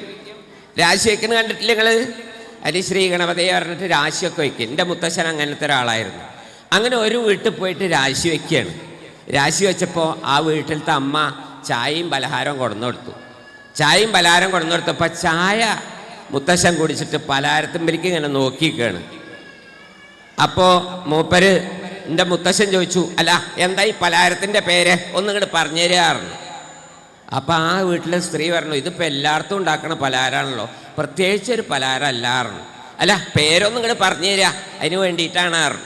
രാശി വയ്ക്കുന്നത് കണ്ടിട്ടില്ല നിങ്ങൾ? ഹരിശ്രീ ഗണപതിയെ പറഞ്ഞിട്ട് രാശിയൊക്കെ വയ്ക്കും. എൻ്റെ മുത്തശ്ശൻ അങ്ങനത്തെ ഒരാളായിരുന്നു. അങ്ങനെ ഒരു വീട്ടിൽ പോയിട്ട് രാശി വയ്ക്കുകയാണ്. രാശി വെച്ചപ്പോൾ ആ വീട്ടിലത്തെ അമ്മ ചായയും പലഹാരവും കൊണ്ടു കൊടുത്തു. ചായയും പലഹാരം കൊണ്ടു കൊടുത്തപ്പോൾ ചായ മുത്തശ്ശൻ കുടിച്ചിട്ട് പലഹാരത്തുമ്പരിക്ക് ഇങ്ങനെ നോക്കിയിരിക്കുകയാണ്. അപ്പോൾ മൂപ്പര് എൻ്റെ മുത്തശ്ശൻ ചോദിച്ചു, അല്ല എന്താ ഈ പലഹാരത്തിൻ്റെ പേര് ഒന്നിങ്ങോട്ട് പറഞ്ഞു തരാറുണ്ട്. അപ്പം ആ വീട്ടിലെ സ്ത്രീ പറഞ്ഞു, ഇതിപ്പോൾ എല്ലായിടത്തും ഉണ്ടാക്കണ പലഹാരമാണല്ലോ, പ്രത്യേകിച്ചൊരു പലഹാരം അല്ലാറുണ്ട്. അല്ല പേരൊന്നും ഇങ്ങോട്ട് പറഞ്ഞു തരിക, അതിന് വേണ്ടിയിട്ടാണ് ആറ്.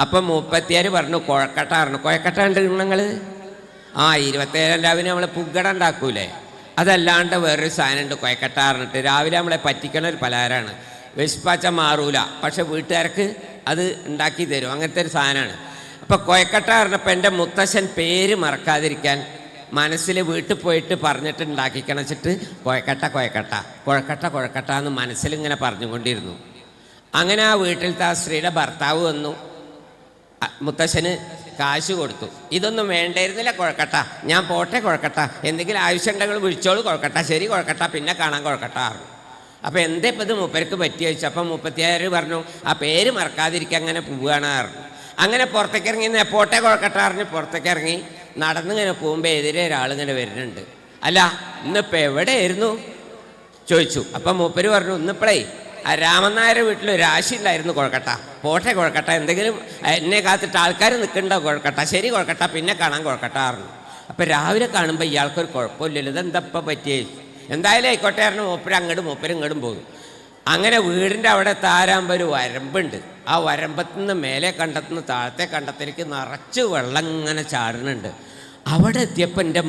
അപ്പം മൂപ്പത്തിയാർ പറഞ്ഞു കുഴക്കട്ടാറുണ്ട്. കുഴക്കട്ട ഉണ്ട് നിങ്ങൾ 27 രാവിലെ നമ്മൾ പുഗ്ഗട ഉണ്ടാക്കൂലേ, അതല്ലാണ്ട് വേറൊരു സാധനം ഉണ്ട് കുഴക്കട്ടാറിട്ട്. രാവിലെ നമ്മളെ പറ്റിക്കണ ഒരു പലഹാരമാണ്. വിശപ്പാച്ച മാറൂല, പക്ഷെ വീട്ടുകാർക്ക് അത് ഉണ്ടാക്കി തരും, അങ്ങനത്തെ ഒരു സാധനമാണ്. അപ്പോൾ കുഴക്കട്ട പറഞ്ഞപ്പോൾ എൻ്റെ മുത്തശ്ശൻ പേര് മറക്കാതിരിക്കാൻ മനസ്സിൽ വീട്ടിൽ പോയിട്ട് പറഞ്ഞിട്ട് ഉണ്ടാക്കിക്കണം വെച്ചിട്ട് കുഴക്കട്ട കുഴക്കട്ട കുഴക്കട്ട കുഴക്കട്ട എന്ന് മനസ്സിലിങ്ങനെ പറഞ്ഞുകൊണ്ടിരുന്നു. അങ്ങനെ ആ വീട്ടിലത്തെ ആ സ്ത്രീയുടെ ഭർത്താവ് വന്നു, മുത്തശ്ശന് കാശ് കൊടുത്തു. ഇതൊന്നും വേണ്ടായിരുന്നില്ല കുഴക്കട്ട, ഞാൻ പോട്ടെ കുഴക്കട്ട, എന്തെങ്കിലും ആവശ്യമുണ്ടെങ്കിൽ വിളിച്ചോളൂ കുഴക്കട്ട, ശരി കുഴക്കട്ട, പിന്നെ കാണാൻ കുഴക്കട്ട പറഞ്ഞു. അപ്പോൾ എന്താ ഇപ്പം ഇത് മൂപ്പർക്ക് പറ്റി ചോദിച്ചു. അപ്പം 36 പറഞ്ഞു ആ പേര് മറക്കാതിരിക്കുക, അങ്ങനെ പോവുകയാണ് പറഞ്ഞു. അങ്ങനെ പുറത്തേക്ക് ഇറങ്ങി പോട്ടെ കുഴക്കട്ട പറഞ്ഞ് പുറത്തേക്ക് ഇറങ്ങി നടന്നിങ്ങനെ പോകുമ്പോൾ എതിരെ ഒരാളിങ്ങനെ വരുന്നുണ്ട്. അല്ല ഇന്നിപ്പോൾ എവിടെയായിരുന്നു ചോദിച്ചു. അപ്പം മൂപ്പര് പറഞ്ഞു, ഇന്നിപ്പോഴേ ആ രാമൻ നായരുടെ വീട്ടിൽ രാശി ഉണ്ടായിരുന്നു കുഴക്കട്ട, പോട്ടെ കുഴക്കട്ട, എന്തെങ്കിലും എന്നെ കാത്തിട്ട് ആൾക്കാർ നിൽക്കണ്ടോ കുഴക്കട്ട, ശരി കുഴക്കട്ട, പിന്നെ കാണാൻ കുഴക്കട്ട പറഞ്ഞു. അപ്പം രാവിലെ കാണുമ്പോൾ ഇയാൾക്കൊരു കുഴപ്പമില്ലല്ലോ, ഇതെന്തപ്പം പറ്റിയേ? എന്തായാലും ആയിക്കോട്ടെ പറഞ്ഞു. മൂപ്പര് ഇങ്ങോട്ടും പോകും. അങ്ങനെ വീടിൻ്റെ അവിടെ താരാകുമ്പോൾ ഒരു വരമ്പുണ്ട്. ആ വരമ്പത്തുനിന്ന് മേലെ കണ്ടത്തുനിന്ന് താഴത്തെ കണ്ടത്തിലേക്ക് നിറച്ച് വെള്ളം ഇങ്ങനെ ചാടുന്നുണ്ട്. അവിടെ എത്തിയപ്പോൾ എൻ്റെ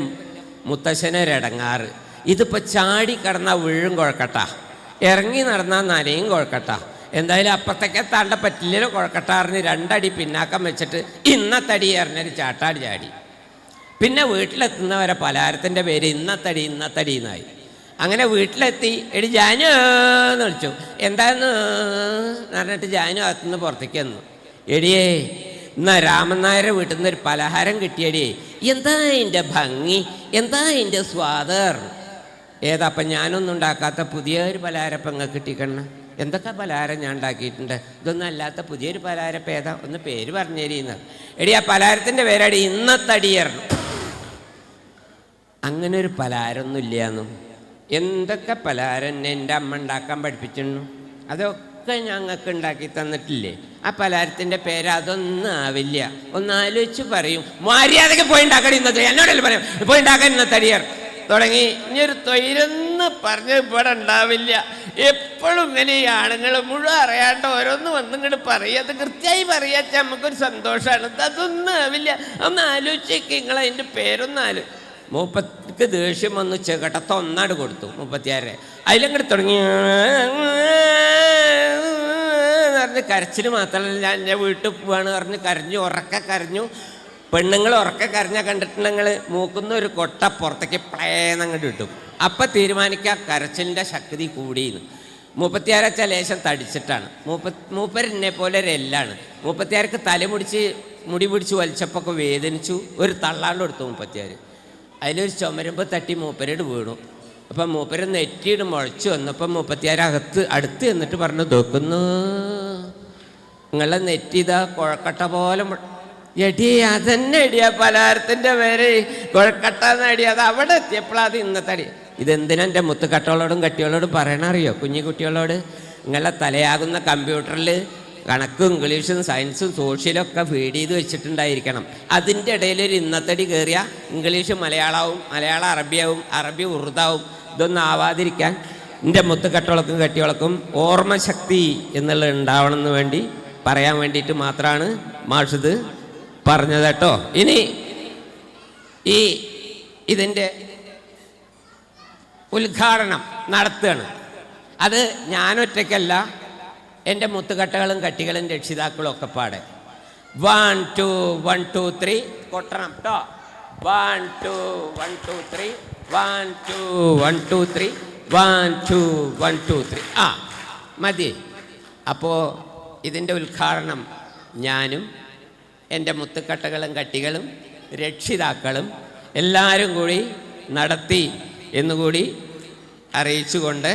മുത്തശ്ശനൊരിടങ്ങാറ്, ഇതിപ്പോൾ ചാടി കിടന്നാൽ വീഴും കുഴക്കട്ട, ഇറങ്ങി നടന്നാൽ നനയും കുഴക്കട്ട, എന്തായാലും അപ്പുറത്തേക്ക് താണ്ട പറ്റില്ലല്ലോ കുഴക്കട്ട പറഞ്ഞ് 2 അടി പിന്നാക്കം വെച്ചിട്ട് ഇന്നത്തടി എറിഞ്ഞൊരു ചാട്ടാടി ചാടി. പിന്നെ വീട്ടിലെത്തുന്നവരെ പലഹാരത്തിൻ്റെ പേര് ഇന്നത്തടി എന്നായി. അങ്ങനെ വീട്ടിലെത്തി എടി ജാനു എന്ന് വിളിച്ചു. എന്താന്ന് പറഞ്ഞിട്ട് ജാനു അകത്തുനിന്ന് പുറത്തേക്ക് വന്നു. എടിയേ എന്നാ രാമൻ നായരുടെ വീട്ടിൽ നിന്ന് ഒരു പലഹാരം കിട്ടിയടിയേ, എന്താ അതിൻ്റെ ഭംഗി, എന്താ അതിൻ്റെ സ്വാദർ. ഏതാപ്പം ഞാനൊന്നും ഉണ്ടാക്കാത്ത പുതിയൊരു പലഹാരപ്പം ഇങ്ങ് കിട്ടിക്കണ്ണ. എന്തൊക്കെ പലഹാരം ഞാൻ ഉണ്ടാക്കിയിട്ടുണ്ട്, ഇതൊന്നും അല്ലാത്ത പുതിയൊരു പലഹാരപ്പം ഏതാ, ഒന്ന് പേര് പറഞ്ഞു തരീന്ന്. എടി ആ പലഹാരത്തിൻ്റെ പേരടി ഇന്നത്തടിയായിരുന്നു. അങ്ങനെ ഒരു പലഹാരമൊന്നും ഇല്ലയെന്നും. എന്തൊക്കെ പലഹാരം എൻ്റെ അമ്മ ഉണ്ടാക്കാൻ പഠിപ്പിച്ചിരുന്നു, അതൊക്കെ ഞങ്ങൾക്ക് ഉണ്ടാക്കി തന്നിട്ടില്ലേ. ആ പലഹാരത്തിൻ്റെ പേര് അതൊന്നും ആവില്ല, ഒന്ന് ആലോചിച്ച് പറയും. മര്യാദയ്ക്ക് പോയി ഉണ്ടാക്കടി ഇന്നത്തെ, എന്നോടല്ലേ പറയും പോയി ഉണ്ടാക്കാൻ ഇന്നത്തടിയാർ തുടങ്ങി. ഇനിയൊരു തൊഴിലെന്ന് പറഞ്ഞ് ഇവിടെ ഉണ്ടാവില്ല. എപ്പോഴും ഇങ്ങനെ ഈ ആണുങ്ങൾ മുഴുവൻ അറിയാണ്ട് ഓരോന്ന് വന്നിങ്ങോട്ട് പറയുക, അത് കൃത്യമായി പറയാച്ച നമുക്കൊരു സന്തോഷമാണ്. അതൊന്നും ആവില്ല, ഒന്ന് ആലോചിച്ചേക്ക് നിങ്ങൾ അതിൻ്റെ പേരൊന്നും മൂപ്പത്തിക്ക് ദേഷ്യം വന്ന് ചെകട്ടത്ത ഒന്നാട് കൊടുത്തു 36. അതിലങ്ങോട്ട് തുടങ്ങി പറഞ്ഞ് കരച്ചിൽ മാത്രമല്ല, ഞാൻ എൻ്റെ വീട്ടിൽ പോവാണ് പറഞ്ഞ് കരഞ്ഞു, ഉറക്കെ കരഞ്ഞു. പെണ്ണുങ്ങൾ ഉറക്കെ കരഞ്ഞാൽ കണ്ടിട്ടുണ്ടെങ്കിൽ മൂക്കുന്ന ഒരു കൊട്ട പുറത്തേക്ക് പ്ലേന്നങ്ങോട്ട് കിട്ടും. അപ്പം തീരുമാനിക്കുക കരച്ചിലിൻ്റെ ശക്തി കൂടിയെന്ന്. 36 ലേശം തടിച്ചിട്ടാണ്. മൂപ്പരെന്നെ പോലെ ഒരു എല്ലാണ്. 36 മുടി പിടിച്ച് വലിച്ചപ്പൊക്കെ വേദനിച്ചു. ഒരു തള്ളാണ്ട് കൊടുത്തു 36. അതിലൊരു ചുമരുമ്പോൾ തട്ടി മൂപ്പരോട് വീണു. അപ്പം മൂപ്പര് നെറ്റിയിട്ട് മുഴച്ചു വന്നപ്പം 36 അടുത്ത് എന്നിട്ട് പറഞ്ഞു, നോക്കുന്നു നിങ്ങളെ നെറ്റിതാ കുഴക്കട്ട പോലെ. എടി അതന്നെ എടിയാ പലഹാരത്തിൻ്റെ പേര് കുഴക്കട്ടെന്ന് അടി. അത് അവിടെ എത്തിയപ്പോഴാണ് അത് ഇന്നത്തടി. ഇതെന്തിനാ എൻ്റെ മുത്തുകട്ടകളോടും കട്ടികളോടും പറയണറിയോ? കുഞ്ഞു കുട്ടികളോട് നിങ്ങളെ തലയാകുന്ന കമ്പ്യൂട്ടറിൽ കണക്കും ഇംഗ്ലീഷും സയൻസും സോഷ്യലും ഒക്കെ ഫീഡ് ചെയ്ത് വെച്ചിട്ടുണ്ടായിരിക്കണം. അതിൻ്റെ ഇടയിലൊരു ഇന്നത്തടി കയറിയാൽ ഇംഗ്ലീഷ് മലയാളവും, മലയാളം അറബിയാവും, അറബി ഉറുദാവും. ഇതൊന്നും ആവാതിരിക്കാൻ എൻ്റെ മുത്തുകട്ടകൾക്കും കട്ടികൾക്കും ഓർമ്മശക്തി എന്നുള്ളത് ഉണ്ടാവണമെന്ന് വേണ്ടി പറയാൻ വേണ്ടിയിട്ട് മാത്രമാണ് മാഷിത് പറഞ്ഞത് കേട്ടോ. ഇനി ഇതിൻ്റെ ഉദ്ഘാടനം നടത്തുകയാണ്. അത് ഞാനൊറ്റയ്ക്കല്ല, എൻ്റെ മുത്തുകട്ടകളും കട്ടികളും രക്ഷിതാക്കളും ഒക്കെ പാടെ 1 2 1 2 3 കൊട്ടണം കേട്ടോ. 1 2 1 2 3 1 2 1 2 3 1 2 1 2 3 ആ മതി. അപ്പോൾ ഇതിൻ്റെ ഉദ്ഘാടനം ഞാനും എൻ്റെ മുത്തുക്കട്ടകളും കട്ടികളും രക്ഷിതാക്കളും എല്ലാവരും കൂടി നടത്തി എന്നുകൂടി അറിയിച്ചുകൊണ്ട്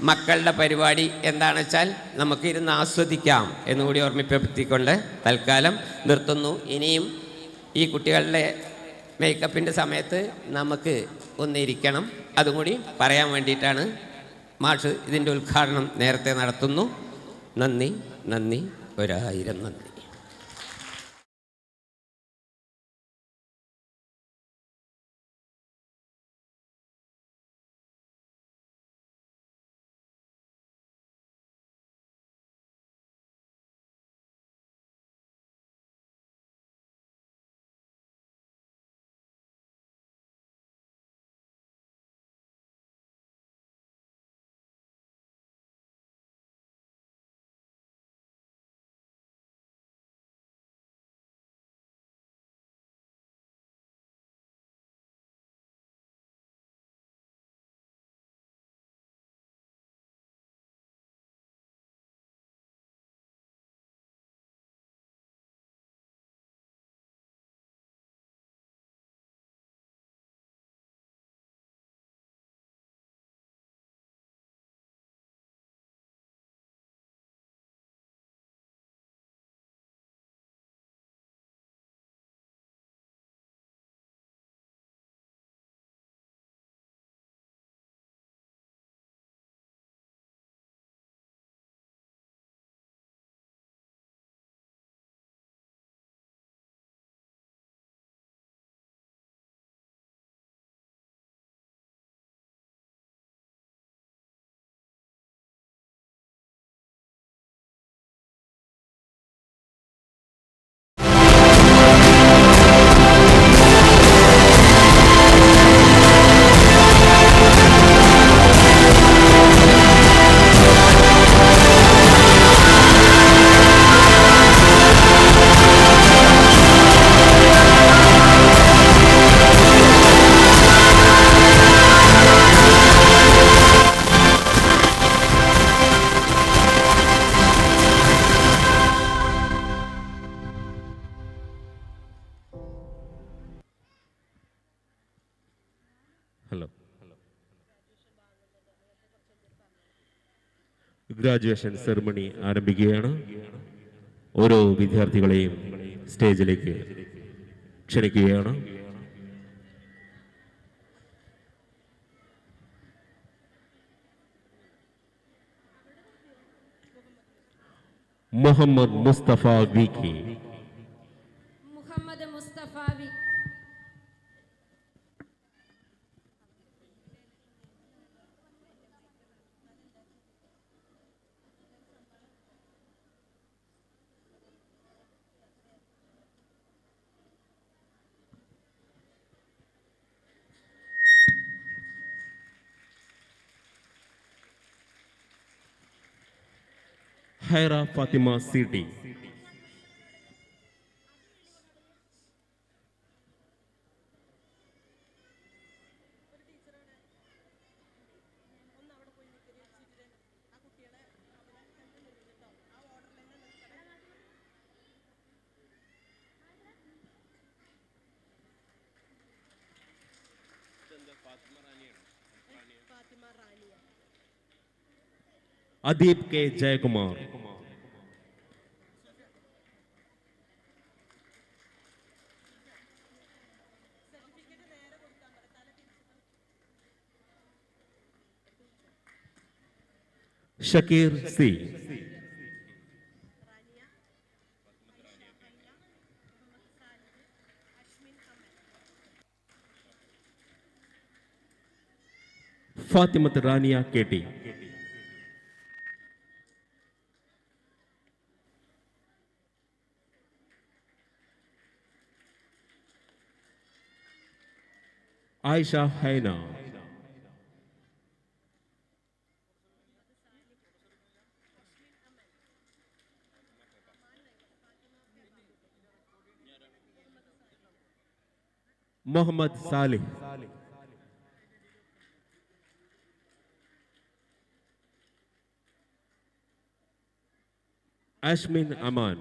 മക്കളുടെ പരിപാടി എന്താണെന്ന് വെച്ചാൽ നമുക്കിരുന്ന് ആസ്വദിക്കാം എന്നുകൂടി ഓർമ്മിപ്പെടുത്തിക്കൊണ്ട് തൽക്കാലം നിർത്തുന്നു. ഇനിയും ഈ കുട്ടികളുടെ മേക്കപ്പിൻ്റെ സമയത്ത് നമുക്ക് ഒന്നിരിക്കണം, അതും കൂടി പറയാൻ വേണ്ടിയിട്ടാണ് മാഷ് ഇതിൻ്റെ ഉദ്ഘാടനം നേരത്തെ നടത്തുന്നു. നന്ദി, നന്ദി, 1000 നന്ദി. ഹലോ. ഗ്രാജുവേഷൻ സെറിമണി ആരംഭിക്കുകയാണ്. ഓരോ വിദ്യാർത്ഥികളെയും സ്റ്റേജിലേക്ക് ക്ഷണിക്കുകയാണ്. മുഹമ്മദ് മുസ്തഫ വിക്കി. Muhammad Mustafa V. Haira Fathima CT. Adeeb K Jayakumar. Shakir C. Fathimath Rania K T. Ayisha Haina. Muhammad Salih. Ashmin Aman,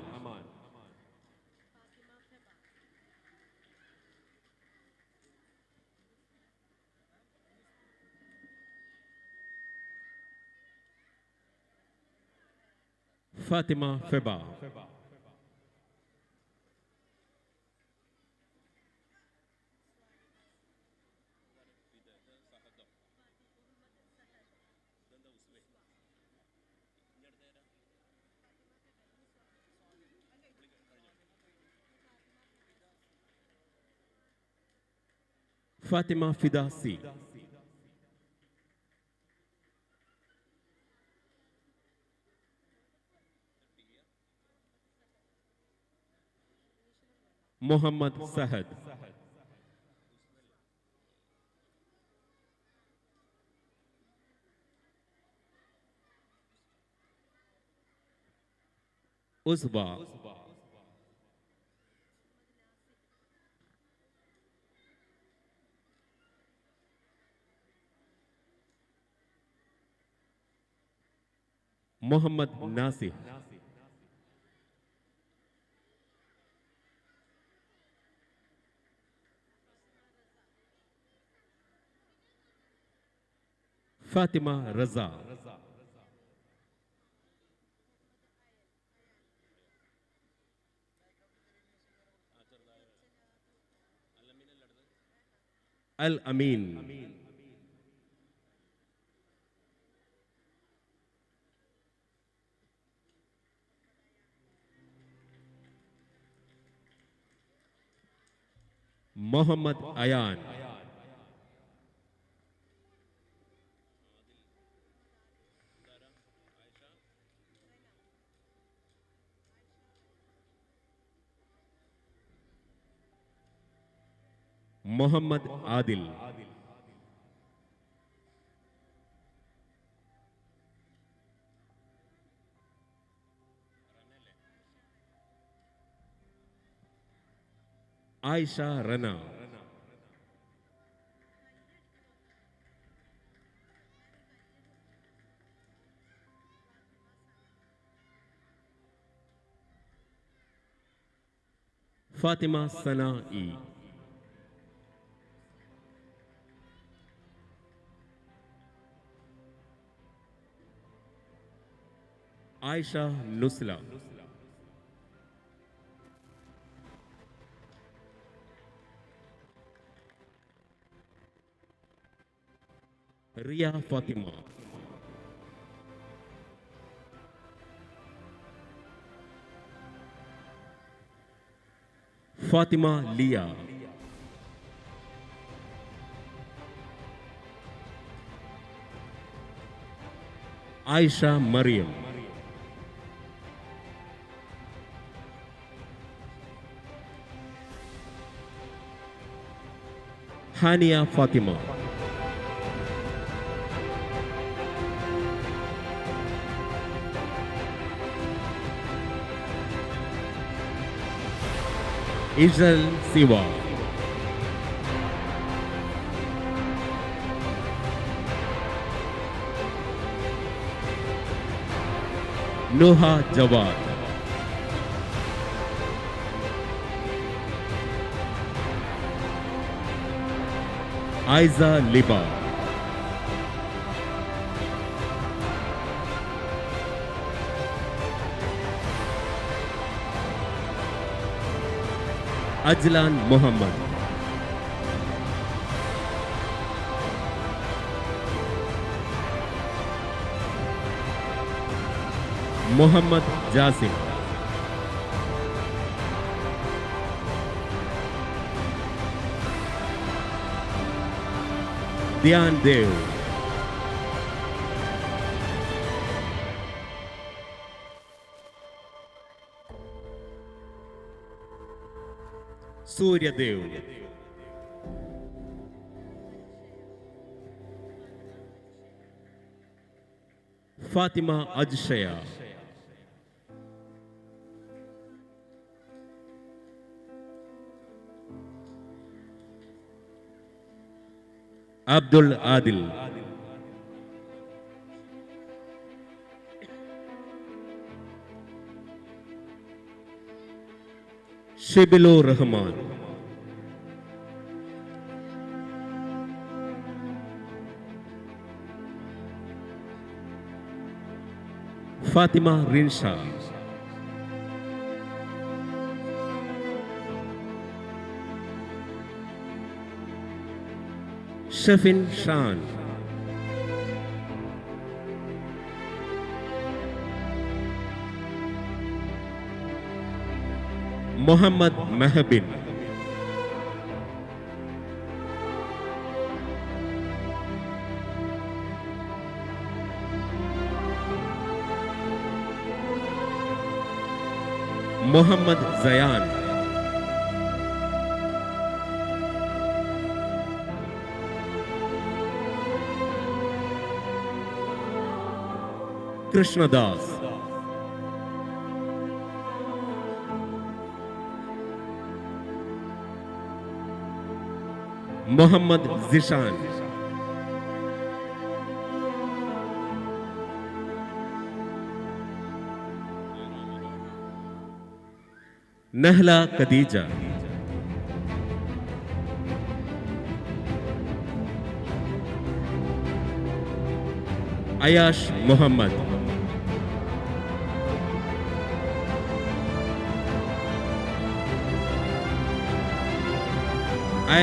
Fathima Feba, Fathima Fida C, Muhammad Sahad, Usba, Muhammad Nasir, Fathima Raza, Al Ameen, Muhammad Ayan, Muhammad Adil, Ayisha Rana, Fathima Sanai, Ayisha Nusla, Riya Fathima, Fathima Liya, Ayisha Mariyam, Haniya Fathima, Isal Siva, Nuha Jawad, Ayisa Liba, Ajlan Muhammad, Muhammad Jasim, Dhyan Dev, Suryadev, Fathima അജ്ഷയ, Abdul Adil, ഷിബിലു Rahman, Fathima Rinsha, Shafin Shaan, Muhammad Mehbin, Muhammad cyan, Krishnadas, Muhammad Zeeshan, നഹ്ല Khadija, അയാഷ് Muhammad,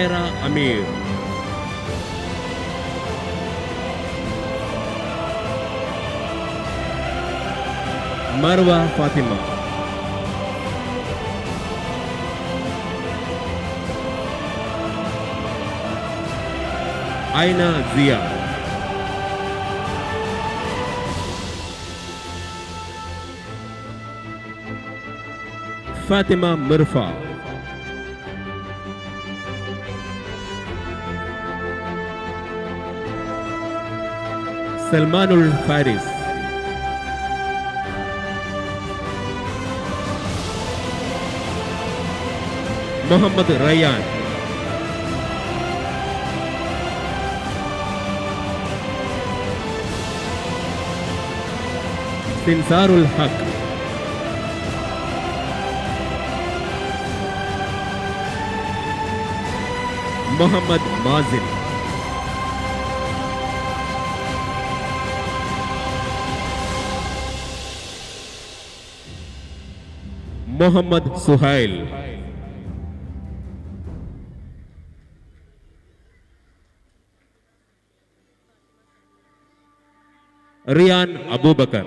Aira അമീർ, മർവ ഫാത്തിമ, ഐന സിയ, ഫാത്തിമ മിർഫ, സൽമാനുൽ ഫാരിസ്, മുഹമ്മദ് റയാൻ, സിൻസാറുൽ ഹക്ക്, മുഹമ്മദ് മാസിൻ, മുഹമ്മദ് സുഹൈൽ, റിയാൻ അബൂബക്കർ,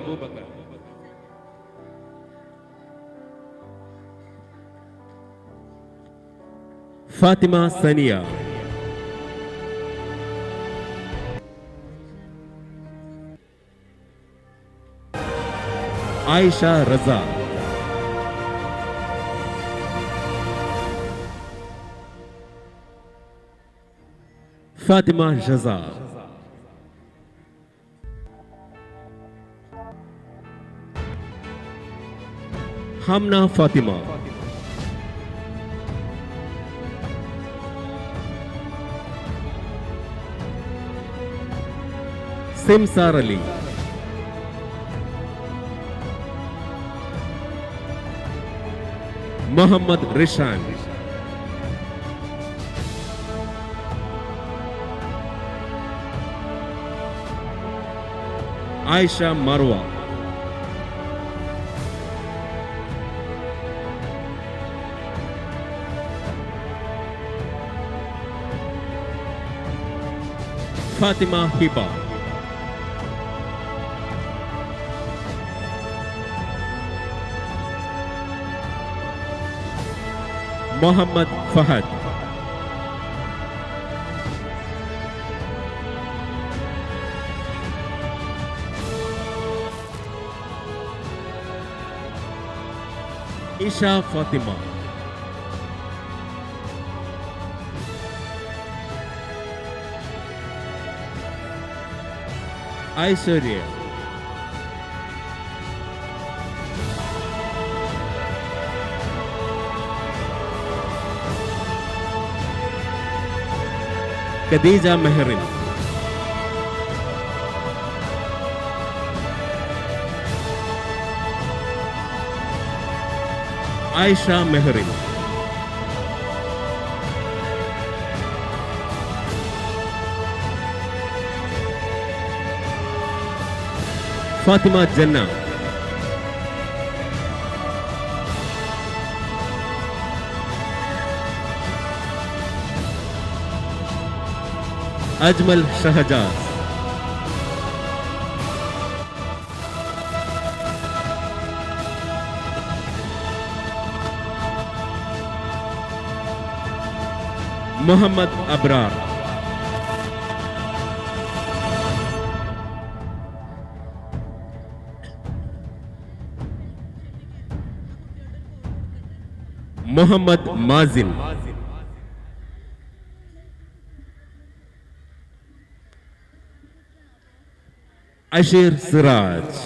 ഫാത്തിമ സനിയ, ആയിഷ റസ, ഫാത്തിമ ഷസ, ഹംന ഫാത്തിമ, സിംസാർ അലി, മുഹമ്മദ് റിഷാൻ, ആയിഷ മർവ, ഫാത്തിമ ഹിബ, മുഹമ്മദ് ഫഹദ്, ഇഷ ഫാത്തിമ, ഐശ്വര്യ, ഖദീജ മെഹറിൻ, ആയിഷ മെഹറിൻ, ഫാത്തിമ ജന്ന, അജ്മൽ ഷഹജാസ്, മുഹമ്മദ് അബ്രാർ, മുഹമ്മദ് മാസിൻ, അഷീർ സിറാജ്,